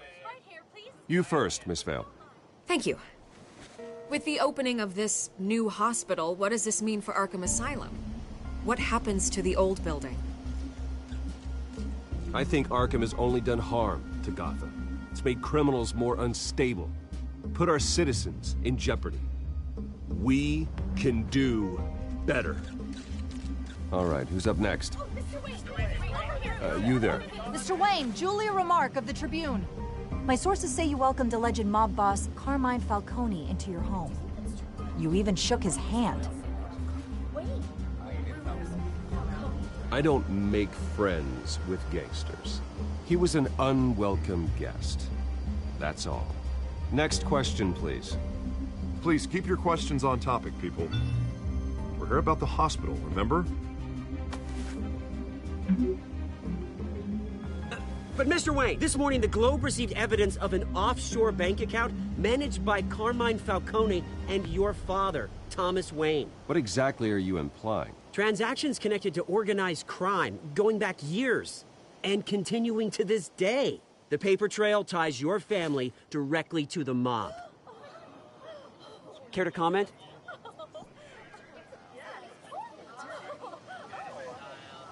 You first, Miss Vale. Thank you. With the opening of this new hospital, what does this mean for Arkham Asylum? What happens to the old building? I think Arkham has only done harm to Gotham. It's made criminals more unstable, put our citizens in jeopardy. We can do better. All right, who's up next? You there. Mr. Wayne, Julia Remark of the Tribune. My sources say you welcomed alleged mob boss Carmine Falcone into your home. You even shook his hand. I don't make friends with gangsters. He was an unwelcome guest. That's all. Next question, please. Please keep your questions on topic, people. We're here about the hospital, remember? But Mr. Wayne, this morning the Globe received evidence of an offshore bank account managed by Carmine Falcone and your father, Thomas Wayne. What exactly are you implying? Transactions connected to organized crime, going back years, and continuing to this day. The paper trail ties your family directly to the mob. Care to comment?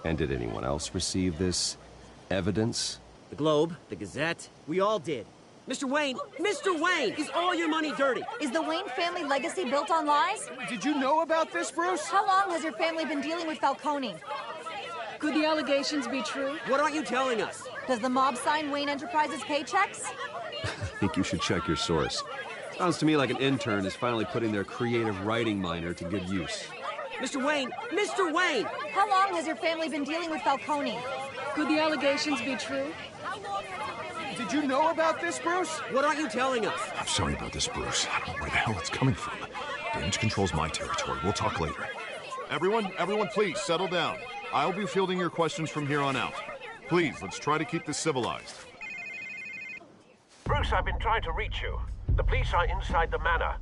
And did anyone else receive this evidence? The Globe, the Gazette, we all did. Mr. Wayne, is all your money dirty? Is the Wayne family legacy built on lies? Did you know about this, Bruce? How long has your family been dealing with Falcone? Could the allegations be true? What aren't you telling us? Does the mob sign Wayne Enterprises paychecks? I think you should check your source. Sounds to me like an intern is finally putting their creative writing minor to good use. Mr. Wayne! How long has your family been dealing with Falcone? Could the allegations be true? Did you know about this, Bruce? What aren't you telling us? I'm sorry about this, Bruce. I don't know where the hell it's coming from. Damage control's my territory. We'll talk later. Everyone, please, settle down. I'll be fielding your questions from here on out. Please, let's try to keep this civilized. Bruce, I've been trying to reach you. The police are inside the manor.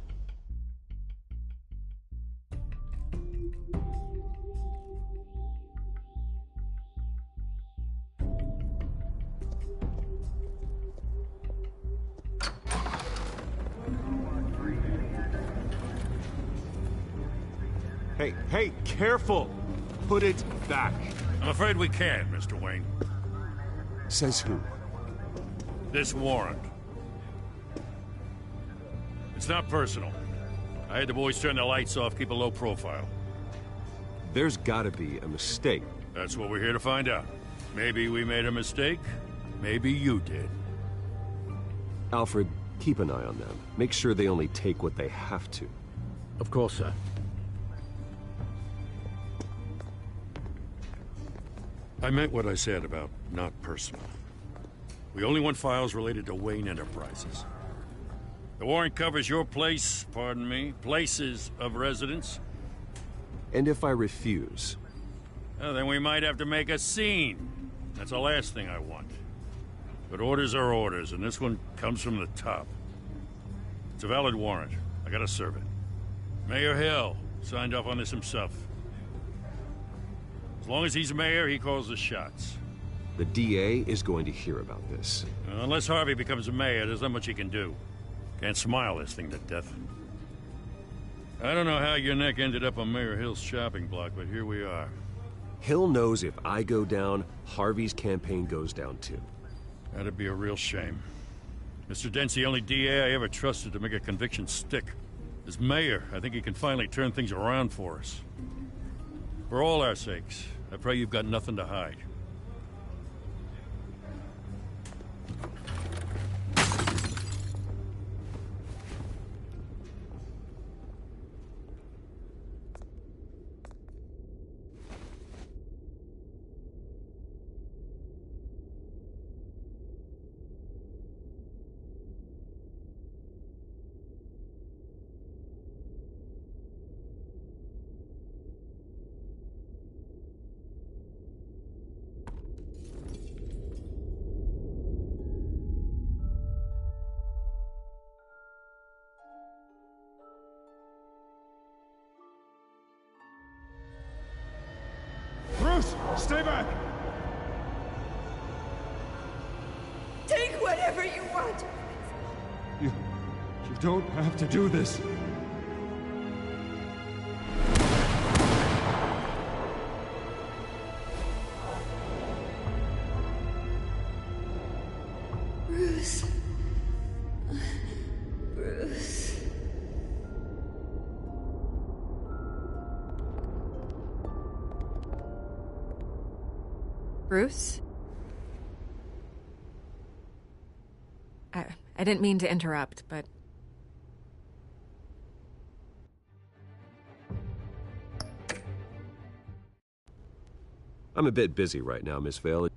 Hey, careful! Put it back. I'm afraid we can't, Mr. Wayne. Says who? This warrant. It's not personal. I had the boys turn the lights off, keep a low profile. There's gotta be a mistake. That's what we're here to find out. Maybe we made a mistake. Maybe you did. Alfred, keep an eye on them. Make sure they only take what they have to. Of course, sir. I meant what I said about not personal. We only want files related to Wayne Enterprises. The warrant covers your place, pardon me, places of residence. And if I refuse? Well, then we might have to make a scene. That's the last thing I want. But orders are orders, and this one comes from the top. It's a valid warrant. I gotta serve it. Mayor Hill signed off on this himself. As long as he's mayor, he calls the shots. The DA is going to hear about this. Unless Harvey becomes a mayor, there's not much he can do. Can't smile this thing to death. I don't know how your neck ended up on Mayor Hill's shopping block, but here we are. Hill knows if I go down, Harvey's campaign goes down too. That'd be a real shame. Mr. Dent's the only DA I ever trusted to make a conviction stick. As mayor, I think he can finally turn things around for us. For all our sakes, I pray you've got nothing to hide. Bruce, stay back! Take whatever you want. You don't have to do this. Bruce. Bruce. Bruce? I didn't mean to interrupt, but... I'm a bit busy right now, Miss Vale.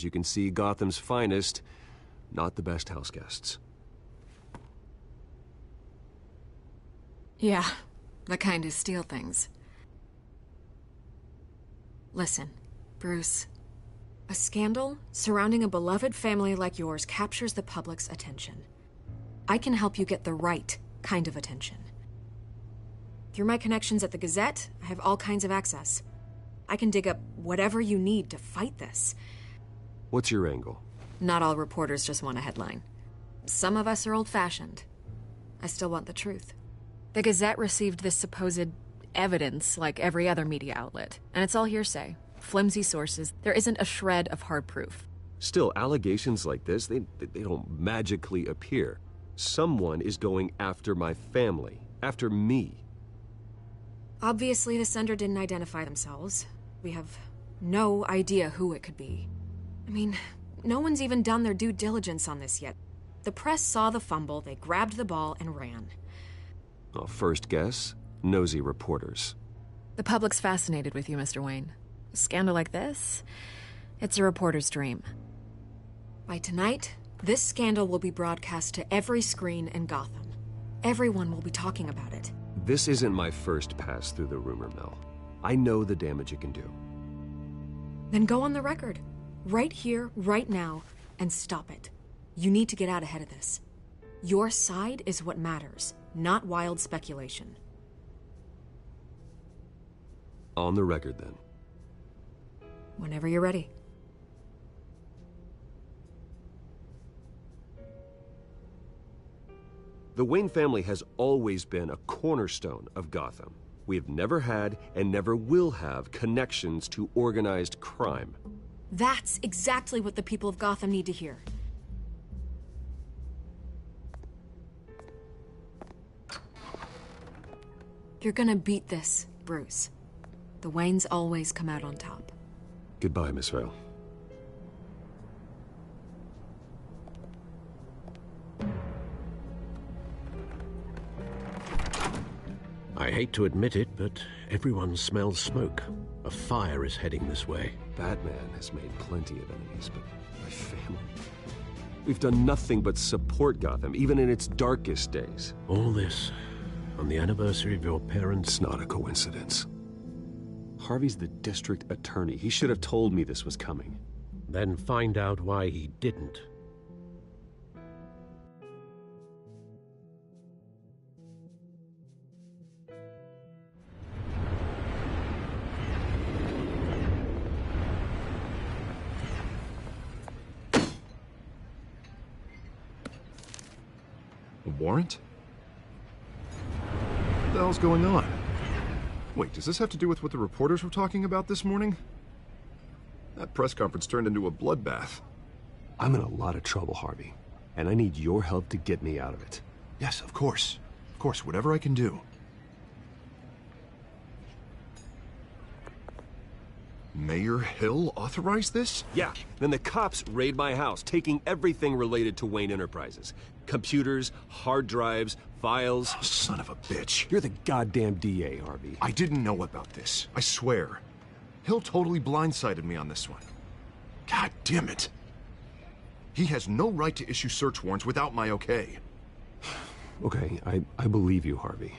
As you can see, Gotham's finest, not the best house guests. Yeah, the kind who steal things. Listen, Bruce. A scandal surrounding a beloved family like yours captures the public's attention. I can help you get the right kind of attention. Through my connections at the Gazette, I have all kinds of access. I can dig up whatever you need to fight this. What's your angle? Not all reporters just want a headline. Some of us are old-fashioned. I still want the truth. The Gazette received this supposed evidence like every other media outlet, and it's all hearsay. Flimsy sources. There isn't a shred of hard proof. Still, allegations like this, they don't magically appear. Someone is going after my family, after me. Obviously, the sender didn't identify themselves. We have no idea who it could be. I mean, no one's even done their due diligence on this yet. The press saw the fumble, they grabbed the ball and ran. Well, first guess, nosy reporters. The public's fascinated with you, Mr. Wayne. A scandal like this, it's a reporter's dream. By tonight, this scandal will be broadcast to every screen in Gotham. Everyone will be talking about it. This isn't my first pass through the rumor mill. I know the damage it can do. Then go on the record. Right here, right now, and stop it. You need to get out ahead of this. Your side is what matters, not wild speculation. On the record, then. Whenever you're ready. The Wayne family has always been a cornerstone of Gotham. We have never had and never will have connections to organized crime. That's exactly what the people of Gotham need to hear. You're gonna beat this, Bruce. The Waynes always come out on top. Goodbye, Miss Vale. I hate to admit it, but everyone smells smoke. A fire is heading this way. Batman has made plenty of enemies, but my family... We've done nothing but support Gotham, even in its darkest days. All this on the anniversary of your parents'... It's not a coincidence. Harvey's the district attorney. He should have told me this was coming. Then find out why he didn't. A warrant? What the hell's going on? Wait, does this have to do with what the reporters were talking about this morning? That press conference turned into a bloodbath. I'm in a lot of trouble, Harvey, and I need your help to get me out of it. Yes, of course. Of course, whatever I can do. Mayor Hill authorized this? Yeah, then the cops raid my house, taking everything related to Wayne Enterprises. Computers, hard drives, files. Oh, son of a bitch. You're the goddamn DA, Harvey. I didn't know about this. I swear. Hill totally blindsided me on this one. God damn it. He has no right to issue search warrants without my okay. Okay, I believe you, Harvey.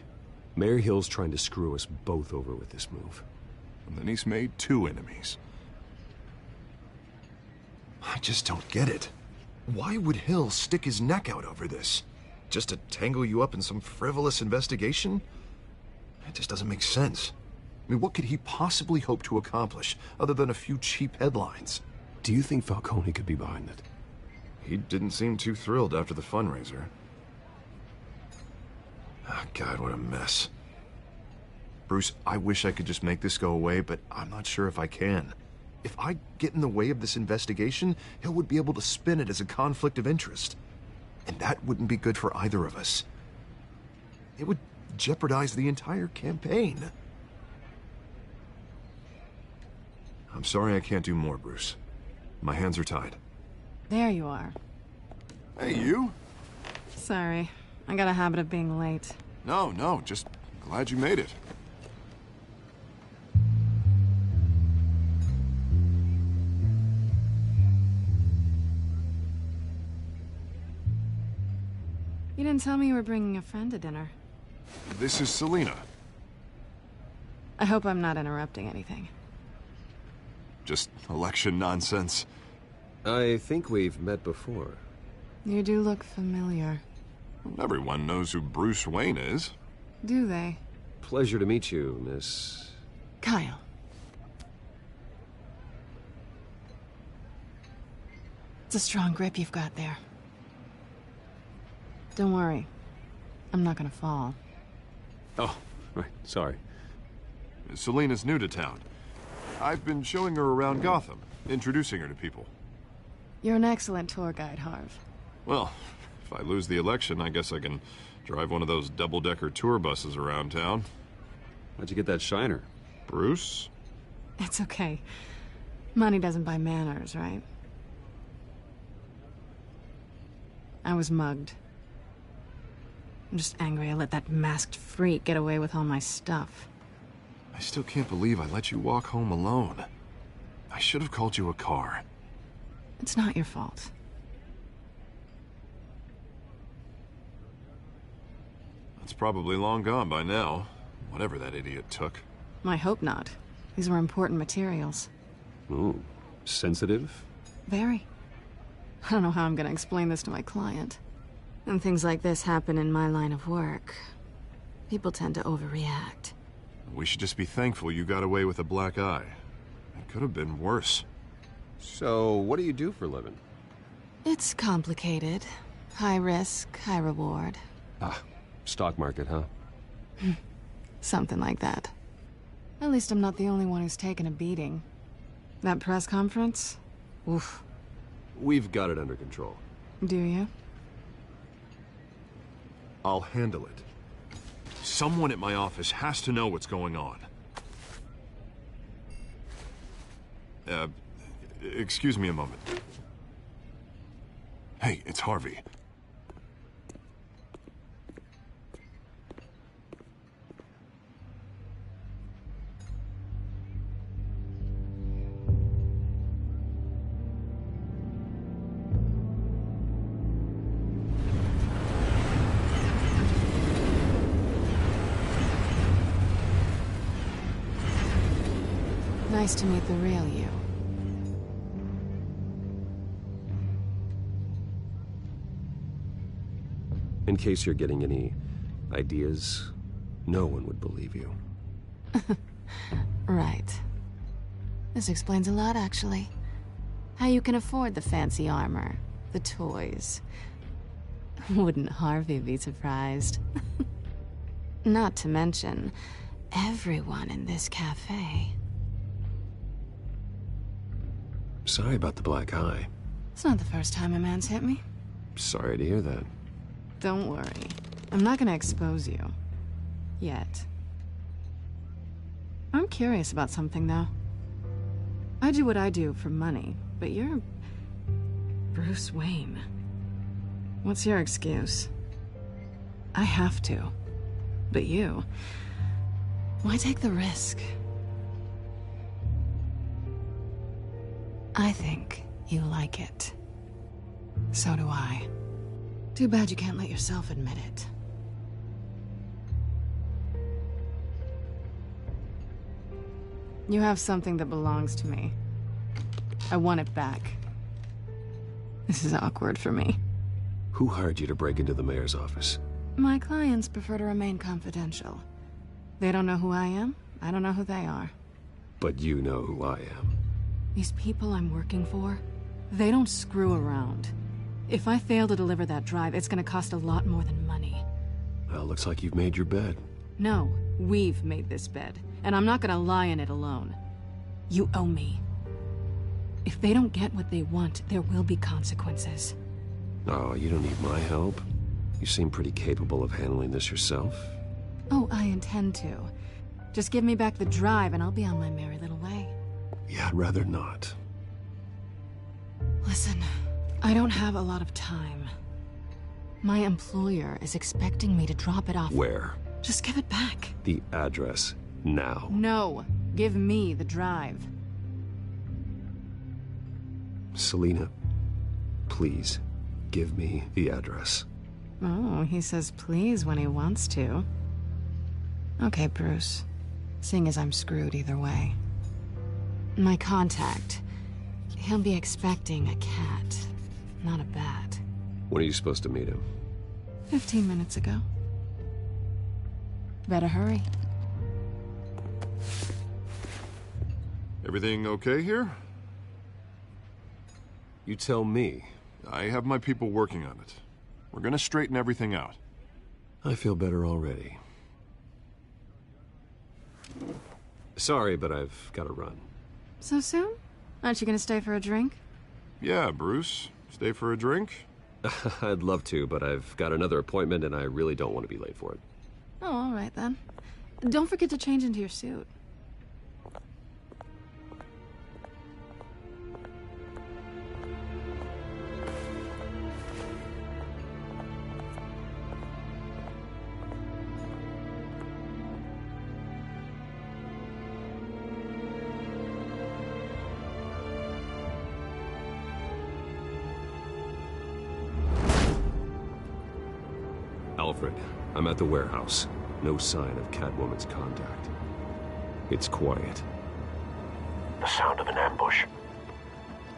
Mayor Hill's trying to screw us both over with this move. And then he's made 2 enemies. I just don't get it. Why would Hill stick his neck out over this? Just to tangle you up in some frivolous investigation? It just doesn't make sense. I mean, what could he possibly hope to accomplish other than a few cheap headlines? Do you think Falcone could be behind it? He didn't seem too thrilled after the fundraiser. Oh, God, what a mess. Bruce, I wish I could just make this go away, but I'm not sure if I can. If I get in the way of this investigation, Hill would be able to spin it as a conflict of interest. And that wouldn't be good for either of us. It would jeopardize the entire campaign. I'm sorry I can't do more, Bruce. My hands are tied. There you are. Hey, you? Sorry. I got a habit of being late. No, just glad you made it. You didn't tell me you were bringing a friend to dinner. This is Selina. I hope I'm not interrupting anything. Just election nonsense. I think we've met before. You do look familiar. Everyone knows who Bruce Wayne is. Do they? Pleasure to meet you, Miss... Kyle. It's a strong grip you've got there. Don't worry. I'm not gonna fall. Oh, right. Sorry. Selena's new to town. I've been showing her around Gotham, introducing her to people. You're an excellent tour guide, Harv. Well, if I lose the election, I guess I can drive one of those double-decker tour buses around town. How'd you get that shiner? Bruce? It's okay. Money doesn't buy manners, right? I was mugged. I'm just angry I let that masked freak get away with all my stuff. I still can't believe I let you walk home alone. I should have called you a car. It's not your fault. It's probably long gone by now, whatever that idiot took. I hope not. These were important materials. Ooh, sensitive? Very. I don't know how I'm gonna explain this to my client. And things like this happen in my line of work. People tend to overreact. We should just be thankful you got away with a black eye. It could have been worse. So, what do you do for a living? It's complicated. High risk, high reward. Ah, stock market, huh? Something like that. At least I'm not the only one who's taken a beating. That press conference? Oof. We've got it under control. Do you? I'll handle it. Someone at my office has to know what's going on. Excuse me a moment. Hey, it's Harvey. Nice to meet the real you. In case you're getting any ideas, no one would believe you. Right. This explains a lot, actually. How you can afford the fancy armor, the toys. Wouldn't Harvey be surprised? Not to mention, everyone in this cafe. Sorry about the black eye. It's not the first time a man's hit me. Sorry to hear that. Don't worry. I'm not gonna expose you. Yet. I'm curious about something, though. I do what I do for money, but you're... Bruce Wayne. What's your excuse? I have to. But you... Why take the risk? I think you like it. So do I. Too bad you can't let yourself admit it. You have something that belongs to me. I want it back. This is awkward for me. Who hired you to break into the mayor's office? My clients prefer to remain confidential. They don't know who I am. I don't know who they are. But you know who I am. These people I'm working for, they don't screw around. If I fail to deliver that drive, it's gonna cost a lot more than money. Well, looks like you've made your bed. No, we've made this bed, and I'm not gonna lie in it alone. You owe me. If they don't get what they want, there will be consequences. Oh, you don't need my help. You seem pretty capable of handling this yourself. Oh, I intend to. Just give me back the drive and I'll be on my merry little way. Yeah, I'd rather not. Listen, I don't have a lot of time. My employer is expecting me to drop it off. Where? Just give it back. The address, now. No, give me the drive. Selina, please, give me the address. Oh, he says please when he wants to. Okay, Bruce. Seeing as I'm screwed either way. My contact. He'll be expecting a cat, not a bat. When are you supposed to meet him? 15 minutes ago. Better hurry. Everything okay here? You tell me. I have my people working on it. We're gonna straighten everything out. I feel better already. Sorry, but I've got to run. So soon? Aren't you gonna stay for a drink? Yeah, Bruce. Stay for a drink? I'd love to, but I've got another appointment and I really don't want to be late for it. Oh, all right then. Don't forget to change into your suit. Alfred, I'm at the warehouse. No sign of Catwoman's contact. It's quiet. The sound of an ambush.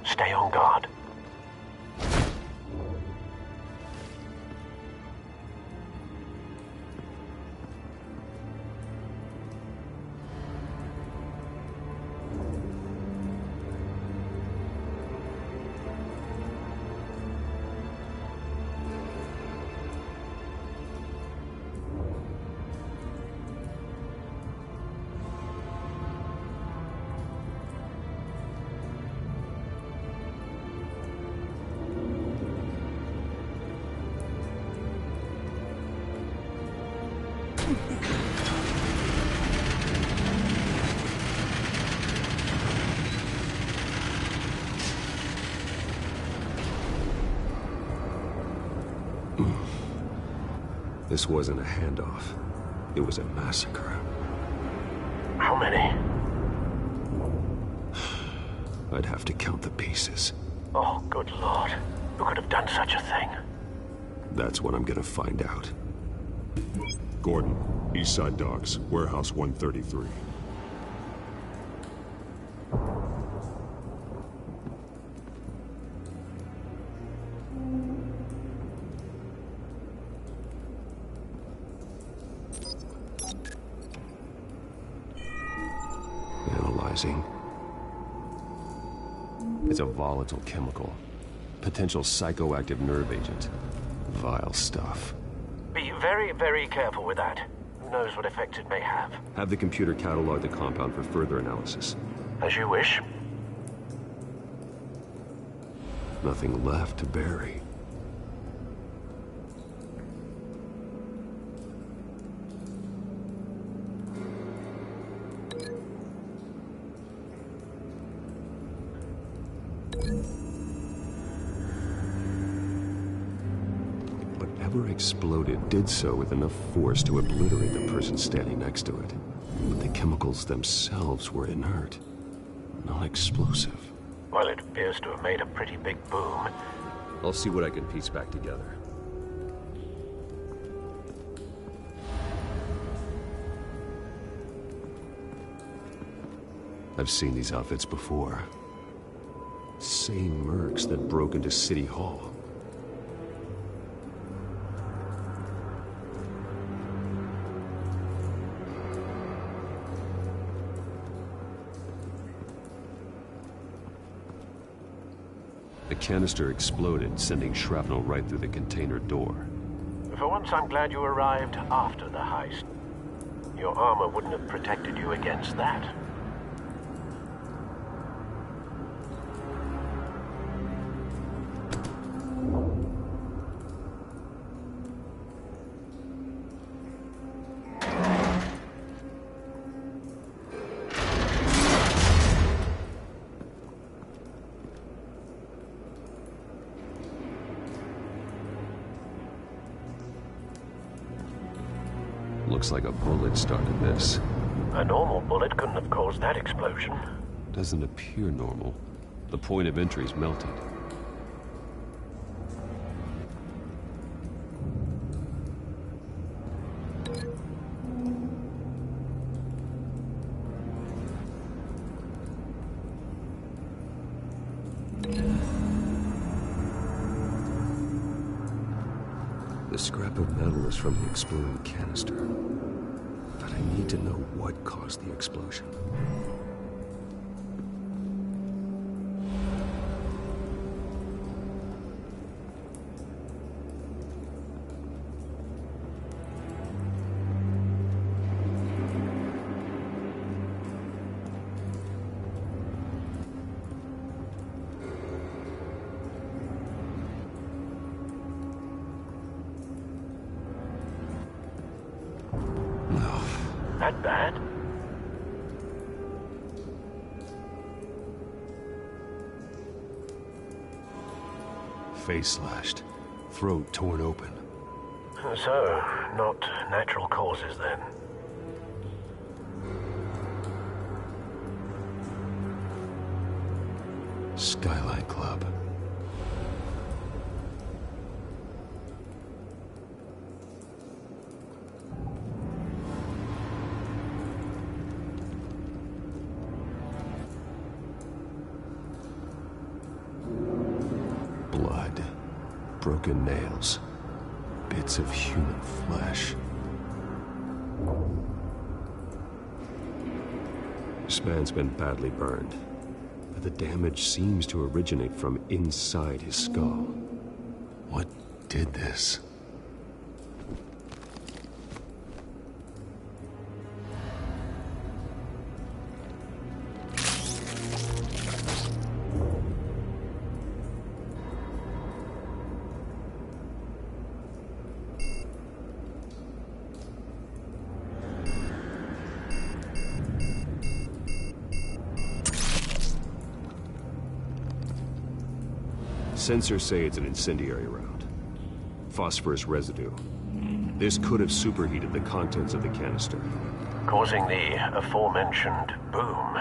Stay on guard. This wasn't a handoff. It was a massacre. How many? I'd have to count the pieces. Oh, good lord. Who could have done such a thing? That's what I'm gonna find out. Gordon, Eastside Docks, Warehouse 133. Analyzing. It's a volatile chemical. Potential psychoactive nerve agent. Vile stuff. Be very, very careful with that. Who knows what effect it may have. Have the computer catalog the compound for further analysis. As you wish. Nothing left to bury. Whatever exploded did so with enough force to obliterate the person standing next to it. But the chemicals themselves were inert, non-explosive. Well, it appears to have made a pretty big boom. I'll see what I can piece back together. I've seen these outfits before. Same mercs that broke into City Hall. The canister exploded, sending shrapnel right through the container door. For once, I'm glad you arrived after the heist. Your armor wouldn't have protected you against that. Looks like a bullet started this. A normal bullet couldn't have caused that explosion. Doesn't appear normal. The point of entry's melted. The scrap of metal is from the exploding canister. But I need to know what caused the explosion. That bad? Face slashed, throat torn open. So, not natural causes then? Skyline Club. Blood, broken nails, bits of human flesh. This man's been badly burned, but the damage seems to originate from inside his skull. What did this? Sensors say it's an incendiary round. Phosphorus residue. This could have superheated the contents of the canister, Causing the aforementioned boom.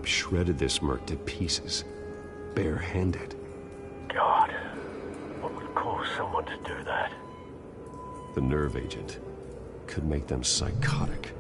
Shredded this merc to pieces, bare-handed. God, what would cause someone to do that? The nerve agent could make them psychotic.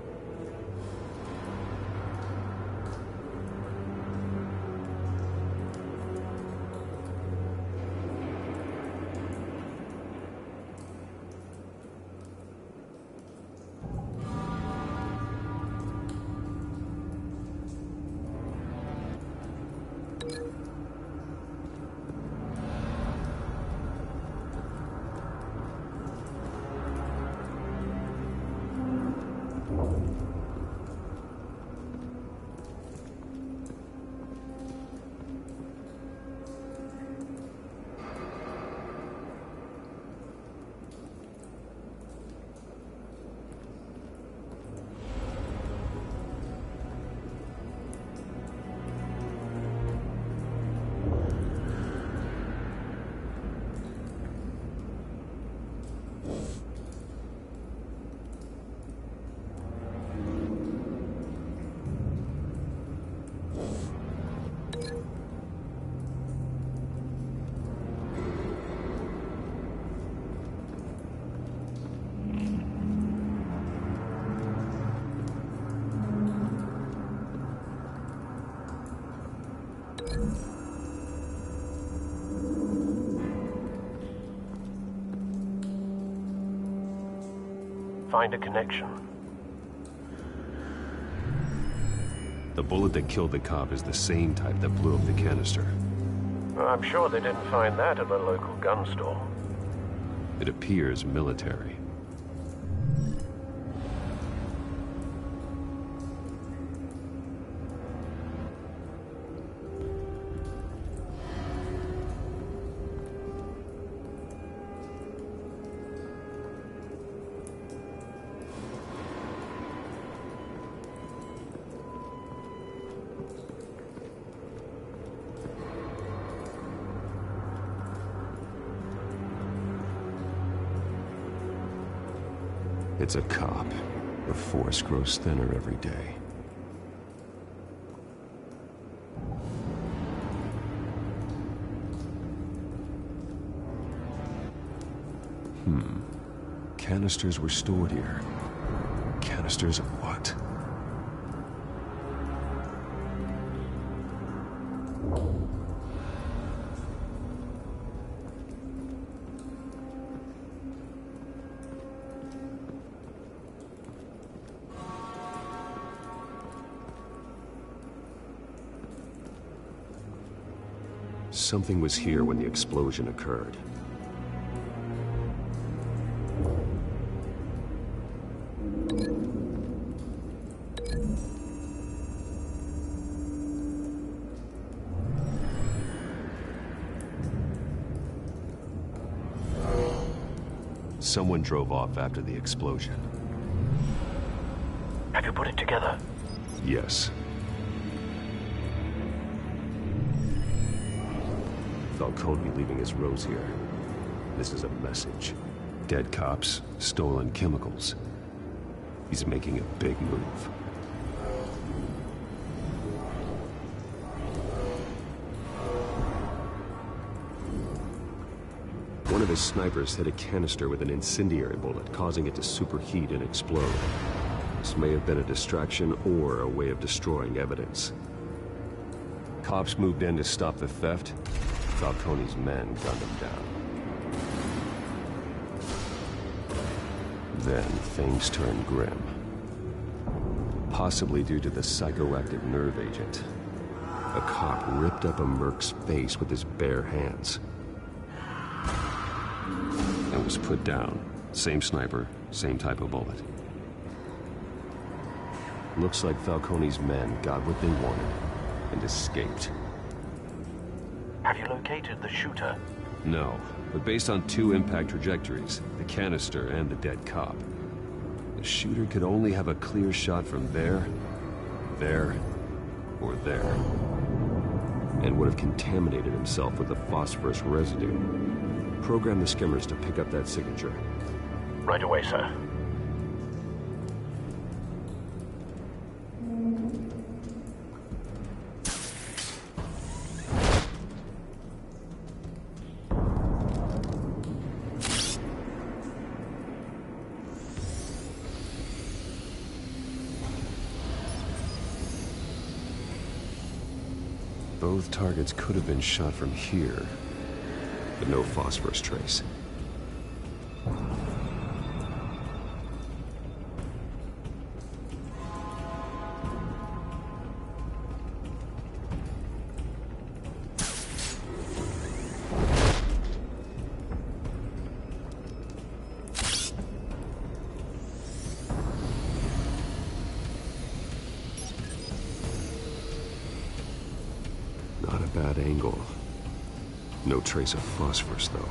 Find a connection. The bullet that killed the cop is the same type that blew up the canister. I'm sure they didn't find that at the local gun store. It appears military. It's a cop. The force grows thinner every day. Canisters were stored here. Canisters of what? something was here when the explosion occurred. Someone drove off after the explosion. Have you put it together? Yes. Falcone leaving his rose here. This is a message. Dead cops, stolen chemicals. He's making a big move. One of his snipers hit a canister with an incendiary bullet, causing it to superheat and explode. This may have been a distraction or a way of destroying evidence. Cops moved in to stop the theft. Falcone's men gunned him down. Then things turned grim. Possibly due to the psychoactive nerve agent. A cop ripped up a merc's face with his bare hands. And was put down. Same sniper, same type of bullet. Looks like Falcone's men got what they wanted and escaped. Have you located the shooter? No, but based on two impact trajectories, the canister and the dead cop, the shooter could only have a clear shot from there, or there, and would have contaminated himself with the phosphorus residue. Program the skimmers to pick up that signature. Right away, sir. Both targets could have been shot from here, but no phosphorus trace. Not a bad angle. No trace of phosphorus, though.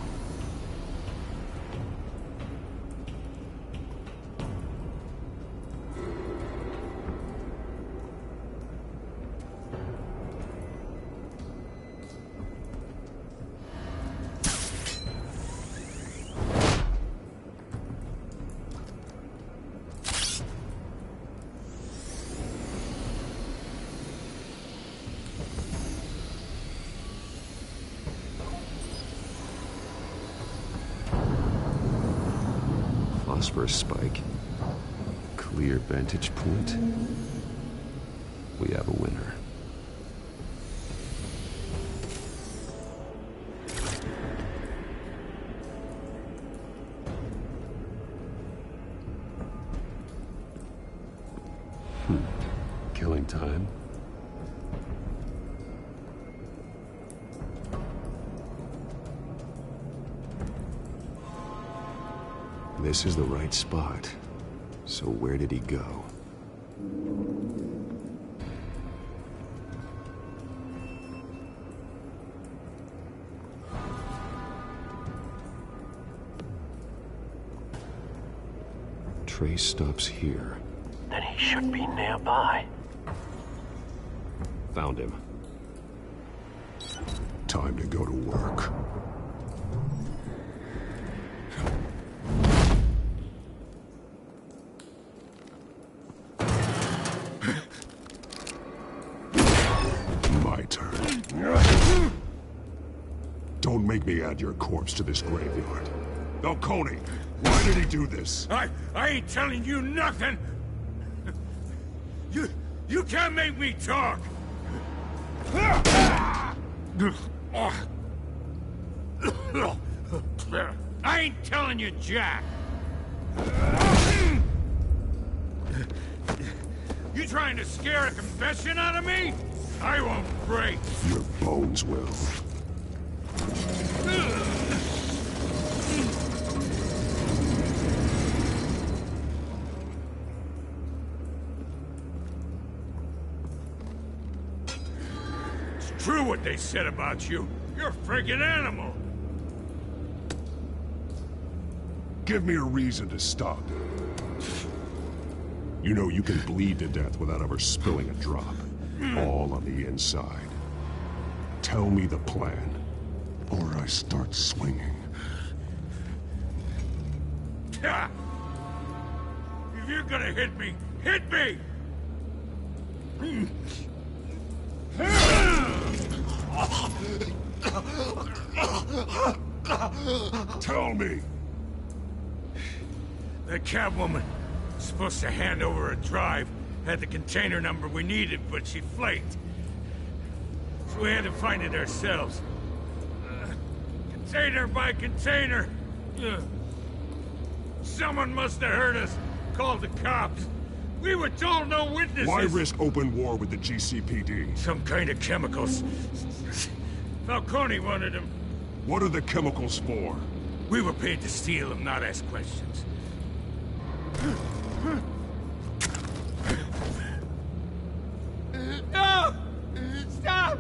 Phosphorus spike. Clear vantage point. We have a winner. Killing time. This is the right spot. So where did he go? Trace stops here. Then he should be nearby. Found him. Time to go to work. My turn. Don't make me add your corpse to this graveyard. Falcone, why did he do this? I ain't telling you nothing! You can't make me talk! I ain't telling you jack! You trying to scare a confession out of me? I won't break! Your bones will. what they said about you. You're a friggin' animal. Give me a reason to stop. You know you can bleed to death without ever spilling a drop. All on the inside. Tell me the plan, or I start swinging. If you're gonna hit me, hit me! Tell me! The Catwoman was supposed to hand over a drive, had the container number we needed, but she flaked. So we had to find it ourselves. Container by container. Someone must have heard us, called the cops. We were told no witnesses. Why risk open war with the GCPD? Some kind of chemicals. Falcone wanted them. What are the chemicals for? We were paid to steal them, not ask questions. No! Stop!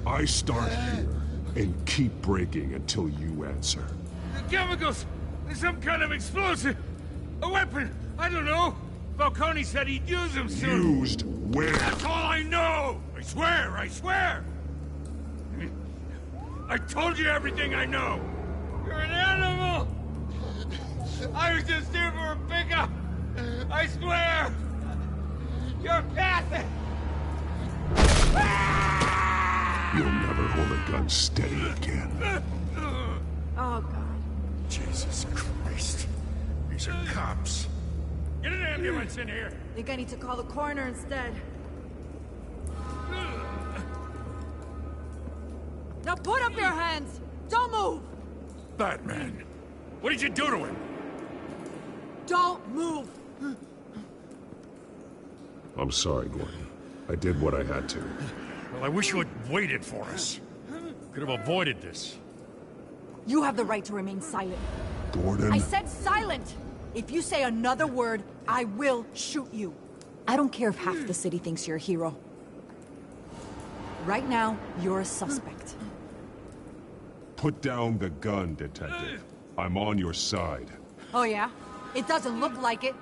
I start here and keep breaking until you answer. The chemicals! Some kind of explosive! A weapon! I don't know! Falcone said he'd use them soon. Used where? That's all I know! I swear! I swear! I told you everything I know! You're an animal! I was just here for a pickup! I swear! You're passive! You'll never hold a gun steady again. Oh, God. Jesus Christ. These are cops. Get an ambulance in here! Think I need to call the coroner instead. Now put up your hands! Don't move! Batman, what did you do to him? Don't move! I'm sorry, Gordon. I did what I had to. Well, I wish you had waited for us. Could have avoided this. You have the right to remain silent. Gordon? I said silent! If you say another word, I will shoot you. I don't care if half the city thinks you're a hero. Right now, you're a suspect. Put down the gun, Detective. I'm on your side. Oh yeah? It doesn't look like it.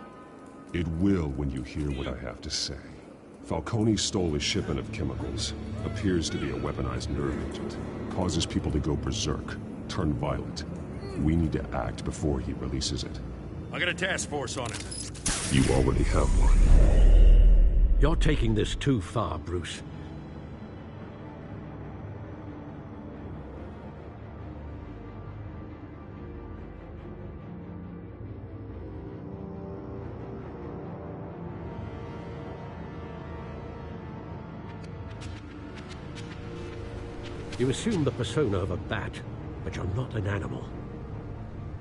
It will when you hear what I have to say. Falcone stole a shipment of chemicals. Appears to be a weaponized nerve agent. Causes people to go berserk, turn violent. We need to act before he releases it. I got a task force on it. You already have one. You're taking this too far, Bruce. You assume the persona of a bat, but you're not an animal.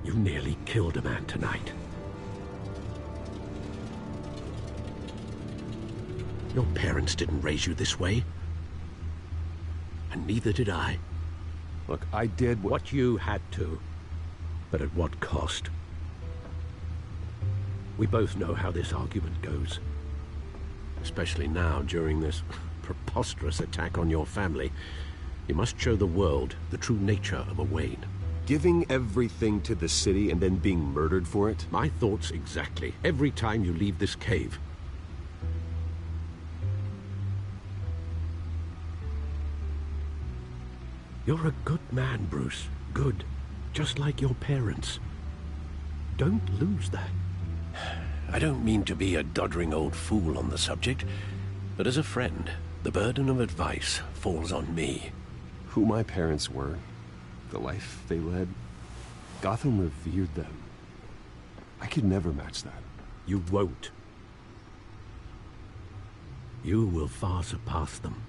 You nearly killed a man tonight. Your parents didn't raise you this way. And neither did I. Look, I did what you had to. But at what cost? We both know how this argument goes. Especially now, during this preposterous attack on your family. You must show the world the true nature of a Wayne. Giving everything to the city and then being murdered for it? My thoughts exactly. Every time you leave this cave. You're a good man, Bruce. Good. Just like your parents. Don't lose that. I don't mean to be a doddering old fool on the subject, but as a friend, the burden of advice falls on me. Who my parents were, the life they led, Gotham revered them. I could never match that. You won't. You will far surpass them.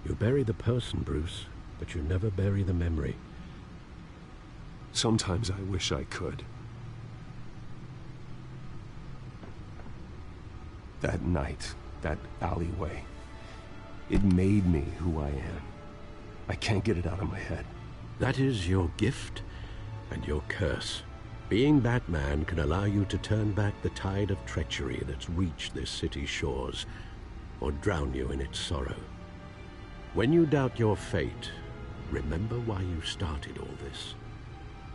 You bury the person, Bruce, but you never bury the memory. Sometimes I wish I could. That night, that alleyway, it made me who I am. I can't get it out of my head. That is your gift and your curse. Being Batman can allow you to turn back the tide of treachery that's reached this city's shores, or drown you in its sorrow. When you doubt your fate, remember why you started all this.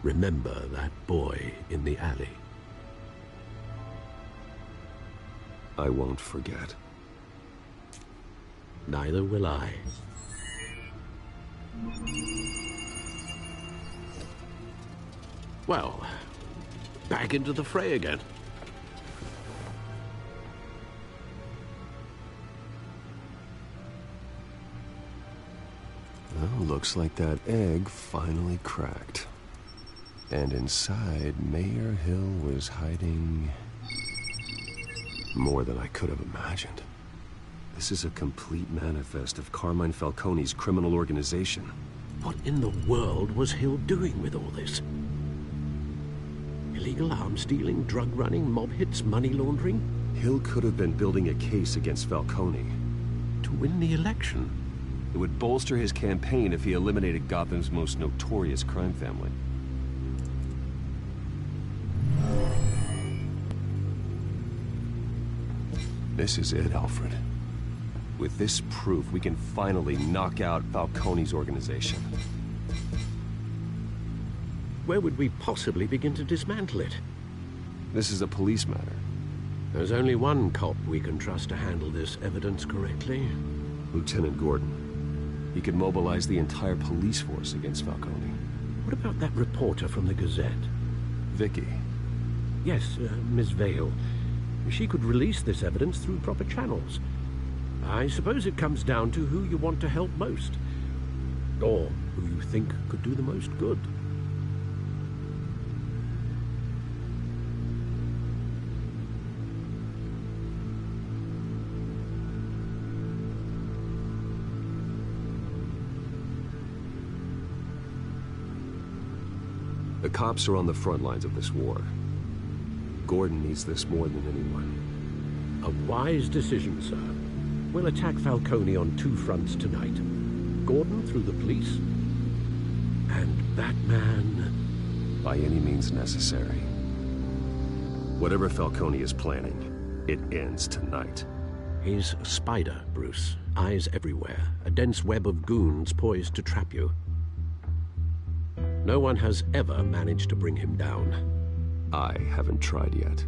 Remember that boy in the alley. I won't forget. Neither will I. Well, back into the fray again. Well, looks like that egg finally cracked. And inside, Mayor Hill was hiding more than I could have imagined. This is a complete manifest of Carmine Falcone's criminal organization. What in the world was Hill doing with all this? Illegal arms dealing, drug running, mob hits, money laundering? Hill could have been building a case against Falcone. To win the election? It would bolster his campaign if he eliminated Gotham's most notorious crime family. This is it, Alfred. With this proof, we can finally knock out Falcone's organization. Where would we possibly begin to dismantle it? This is a police matter. There's only one cop we can trust to handle this evidence correctly. Lieutenant Gordon. He could mobilize the entire police force against Falcone. What about that reporter from the Gazette? Vicky. Yes, Miss Vale. She could release this evidence through proper channels. I suppose it comes down to who you want to help most. Or who you think could do the most good. The cops are on the front lines of this war. Gordon needs this more than anyone. A wise decision, sir. We'll attack Falcone on two fronts tonight. Gordon through the police, and Batman... by any means necessary. Whatever Falcone is planning, it ends tonight. He's a spider, Bruce. Eyes everywhere. A dense web of goons poised to trap you. No one has ever managed to bring him down. I haven't tried yet.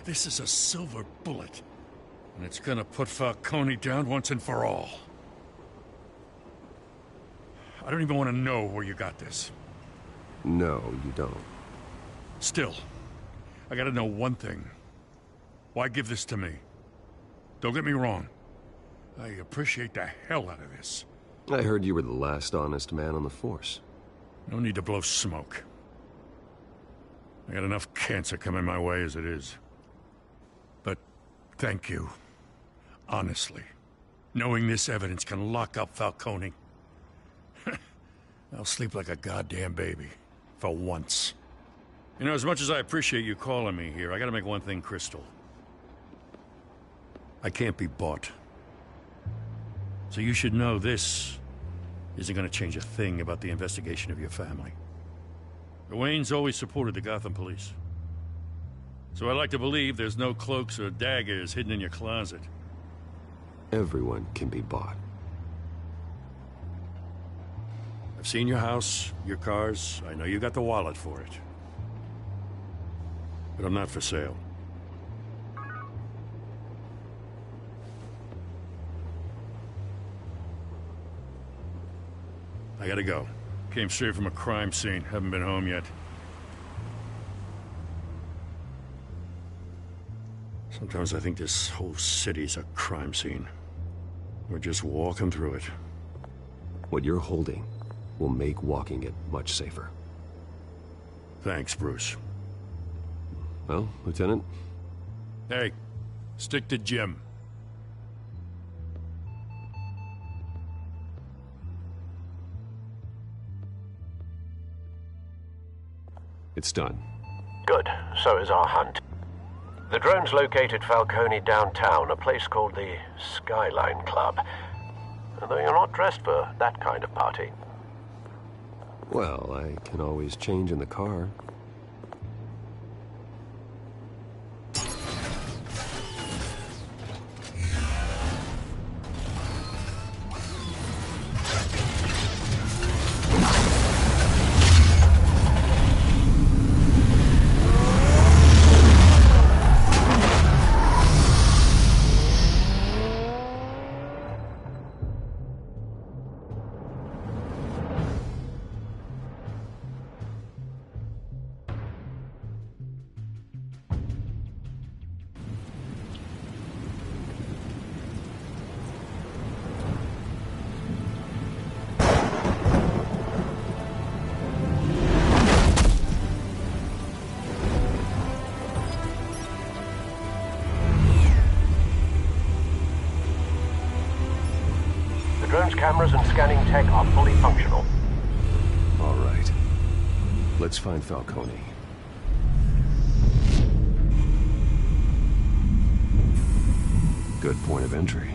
This is a silver bullet. And it's gonna put Falcone down once and for all. I don't even want to know where you got this. No, you don't. Still, I gotta know one thing. Why give this to me? Don't get me wrong. I appreciate the hell out of this. I heard you were the last honest man on the force. No need to blow smoke. I got enough cancer coming my way as it is. But thank you. Honestly. Knowing this evidence can lock up Falcone. I'll sleep like a goddamn baby. For once. You know, as much as I appreciate you calling me here, I gotta make one thing crystal. I can't be bought. So you should know this isn't gonna change a thing about the investigation of your family. The Waynes always supported the Gotham police. So I like to believe there's no cloaks or daggers hidden in your closet. Everyone can be bought. I've seen your house, your cars. I know you got the wallet for it. But I'm not for sale. I gotta go. Came straight from a crime scene. Haven't been home yet. Sometimes I think this whole city's a crime scene. We're just walking through it. What you're holding will make walking it much safer. Thanks, Bruce. Well, Lieutenant? Hey, stick to Jim. It's done. Good. So is our hunt. The drones located Falcone downtown, a place called the Skyline Club. Though you're not dressed for that kind of party. Well, I can always change in the car. Drone's cameras and scanning tech are fully functional. All right. Let's find Falcone. Good point of entry.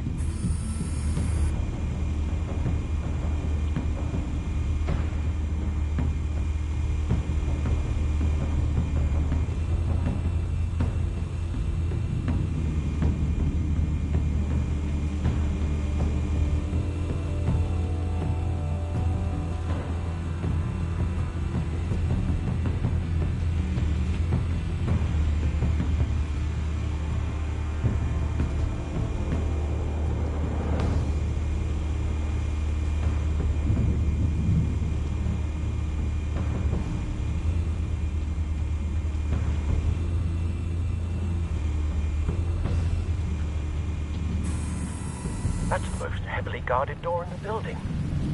That's the most heavily guarded door in the building.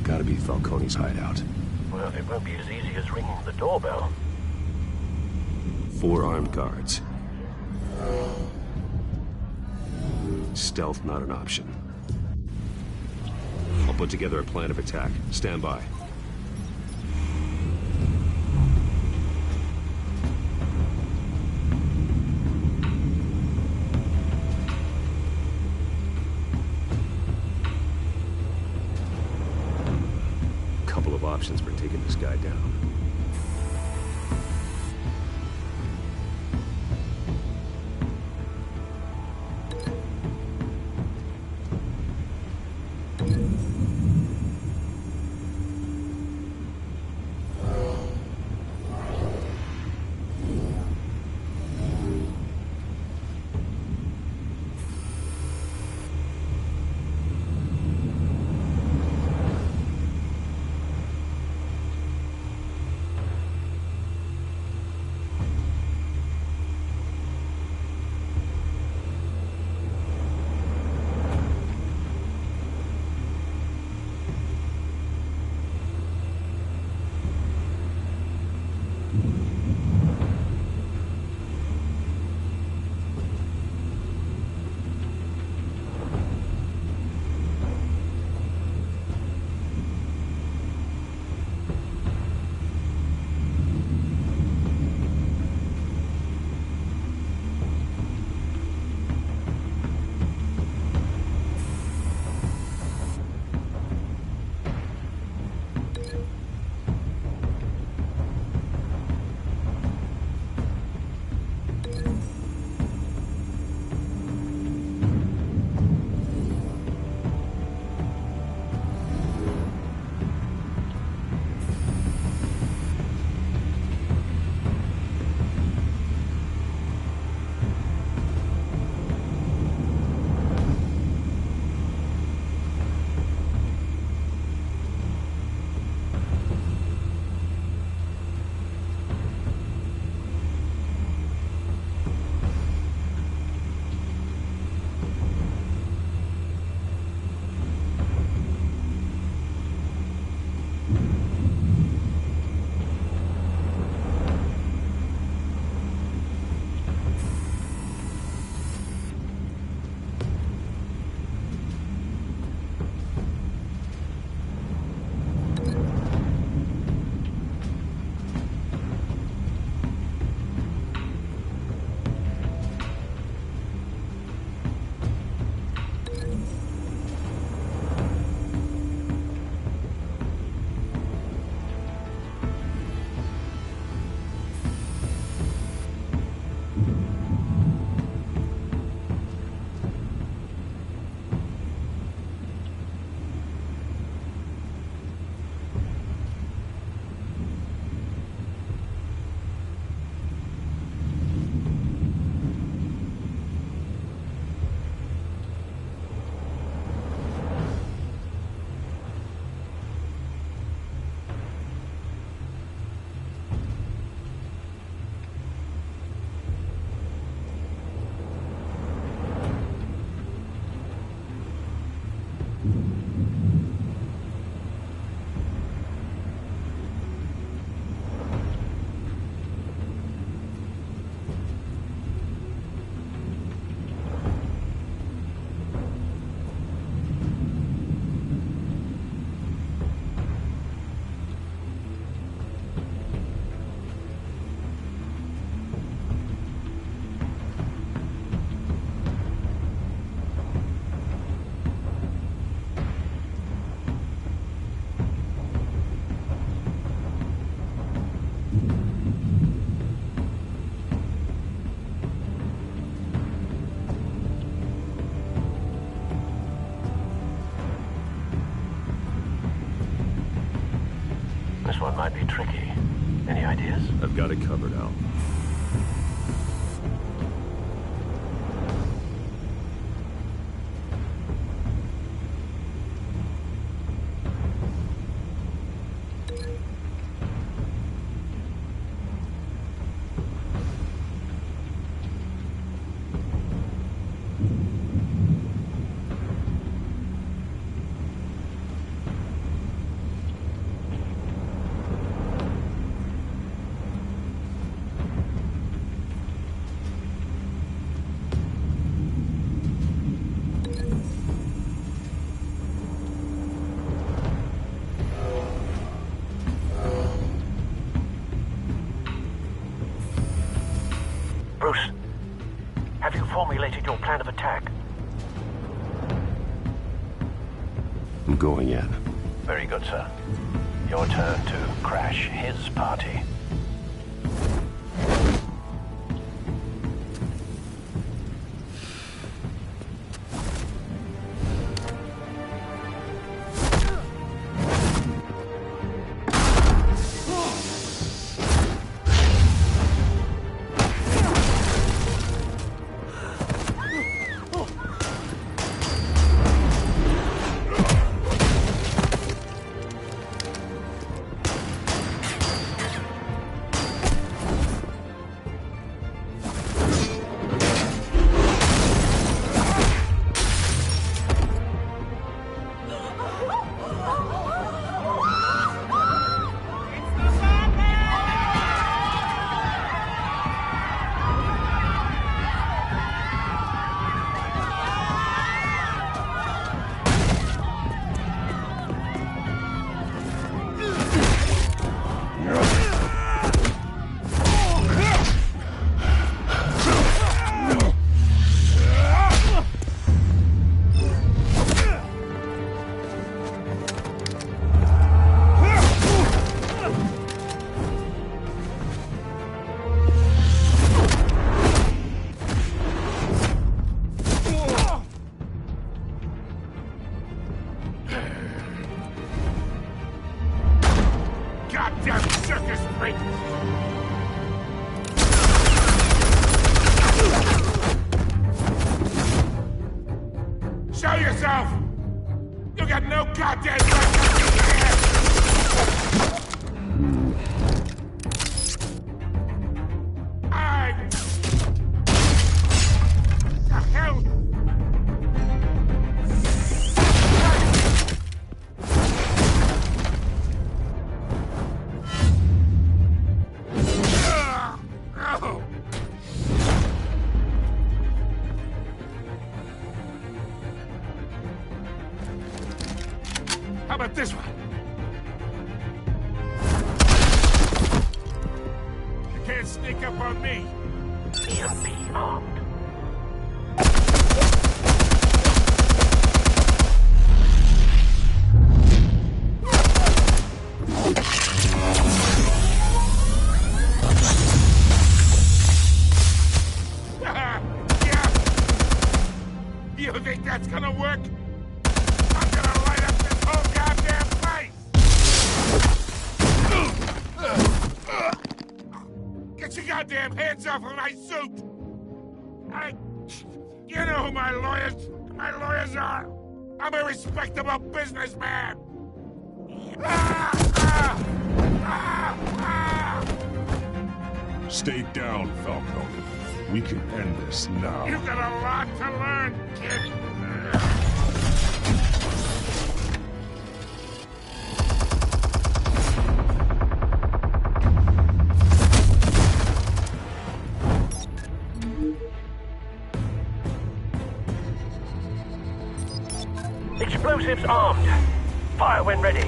Gotta be Falcone's hideout. Well, it won't be as easy as ringing the doorbell. 4 armed guards. Stealth not an option. I'll put together a plan of attack. Stand by. Couple of options for taking this guy down. might be tricky. Any ideas? I've got it covered, Al. Bruce, have you formulated your plan of attack? I'm going in. Very good, sir. Your turn to crash his party. Goddamn circus freak! Show yourself! You got no goddamn right to be here! The hell? How about this one? You can't sneak up on me. EMP armed. You think that's gonna work? I'm gonna light up this whole goddamn place! Get your goddamn hands off of my suit! You know who my lawyers are! I'm a respectable businessman! Stay down, Falcone. We can end this now. You got a lot to learn, kid! Explosives armed. Fire when ready.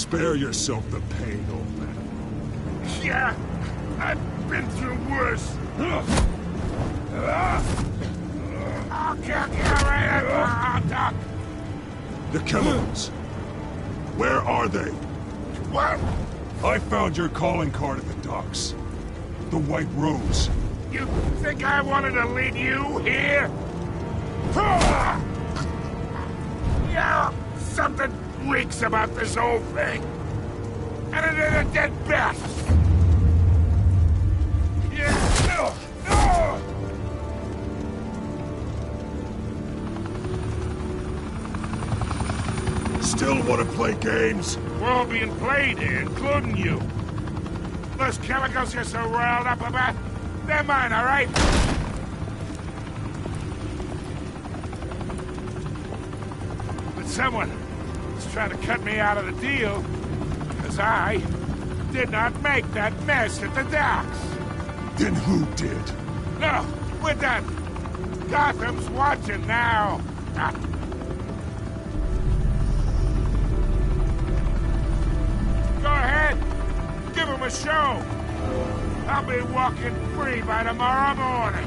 Spare yourself the pain, old man. Yeah, I've been through worse. I'll kill you right now, The chemicals. Where are they? What? I found your calling card at the docks. The White Rose. You think I wanted to lead you here? Yeah, something reeks about this whole thing. And it is a dead bat. Yeah. Still want to play games? We're all being played here, including you. Those chemicals you're so riled up about, they're mine, all right? But someone is trying to cut me out of the deal, because I did not make that mess at the docks. Then who did? No, we're done. Gotham's watching now. Go ahead. Give him a show. I'll be walking free by tomorrow morning.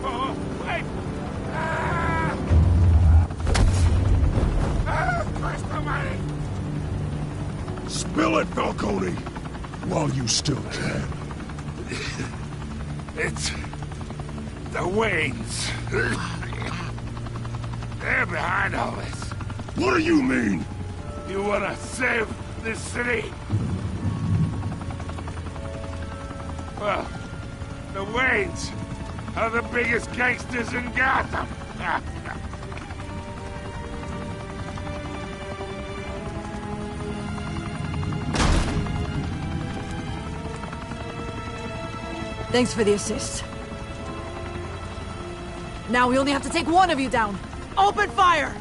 Oh, wait. Christ almighty. Spill it, Falcone! While you still can. It's the Waynes. They're behind all this. What do you mean? You wanna save this city? Well, the Waynes are the biggest gangsters in Gotham. Thanks for the assist. Now we only have to take one of you down. Open fire!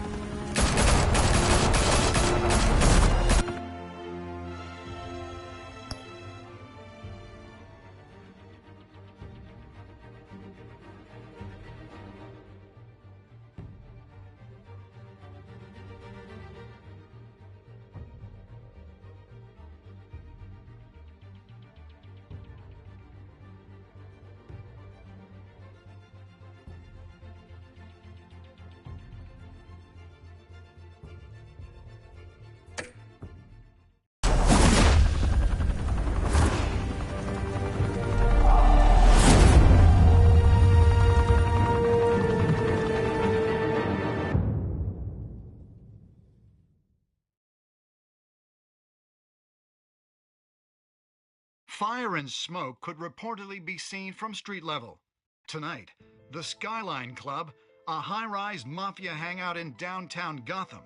Fire and smoke could reportedly be seen from street level. Tonight, the Skyline Club, a high-rise mafia hangout in downtown Gotham,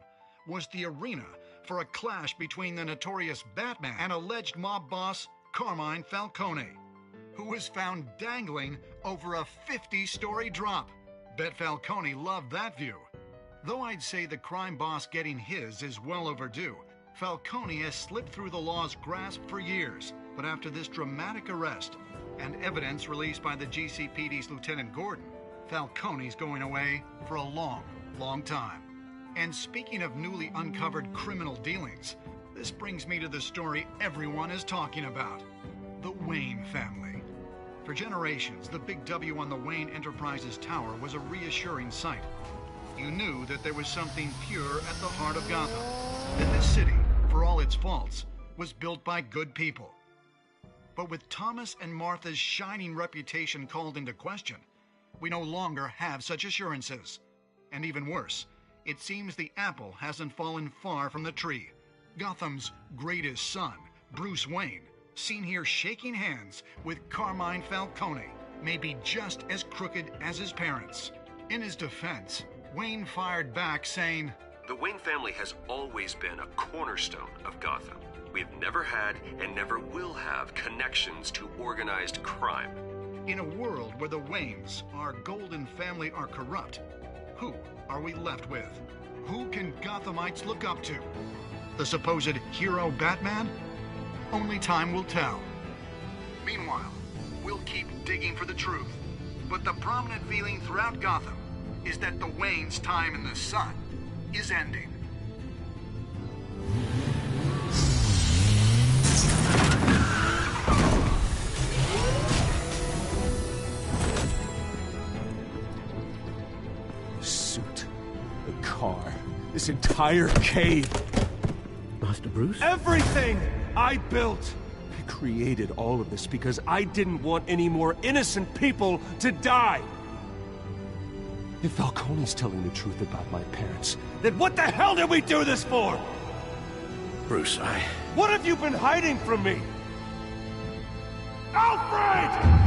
was the arena for a clash between the notorious Batman and alleged mob boss Carmine Falcone, who was found dangling over a 50-story drop. Bet Falcone loved that view. Though I'd say the crime boss getting his is well overdue, Falcone has slipped through the law's grasp for years. But after this dramatic arrest and evidence released by the GCPD's Lieutenant Gordon, Falcone's going away for a long, long time. And speaking of newly uncovered criminal dealings, this brings me to the story everyone is talking about: the Wayne family. For generations, the big W on the Wayne Enterprises Tower was a reassuring sight. You knew that there was something pure at the heart of Gotham, that this city, for all its faults, was built by good people. But with Thomas and Martha's shining reputation called into question, we no longer have such assurances. And even worse, it seems the apple hasn't fallen far from the tree. Gotham's greatest son, Bruce Wayne, seen here shaking hands with Carmine Falcone, may be just as crooked as his parents. In his defense, Wayne fired back saying, "The Wayne family has always been a cornerstone of Gotham. We've never had and never will have connections to organized crime." In a world where the Waynes, our golden family, are corrupt, who are we left with? Who can Gothamites look up to? The supposed hero Batman? Only time will tell. Meanwhile, we'll keep digging for the truth. But the prominent feeling throughout Gotham is that the Waynes' time in the sun is ending. The suit, the car, this entire cave. Master Bruce? Everything I built! I created all of this because I didn't want any more innocent people to die! If Falcone's telling the truth about my parents, then what the hell did we do this for? Bruce, What have you been hiding from me? Alfred!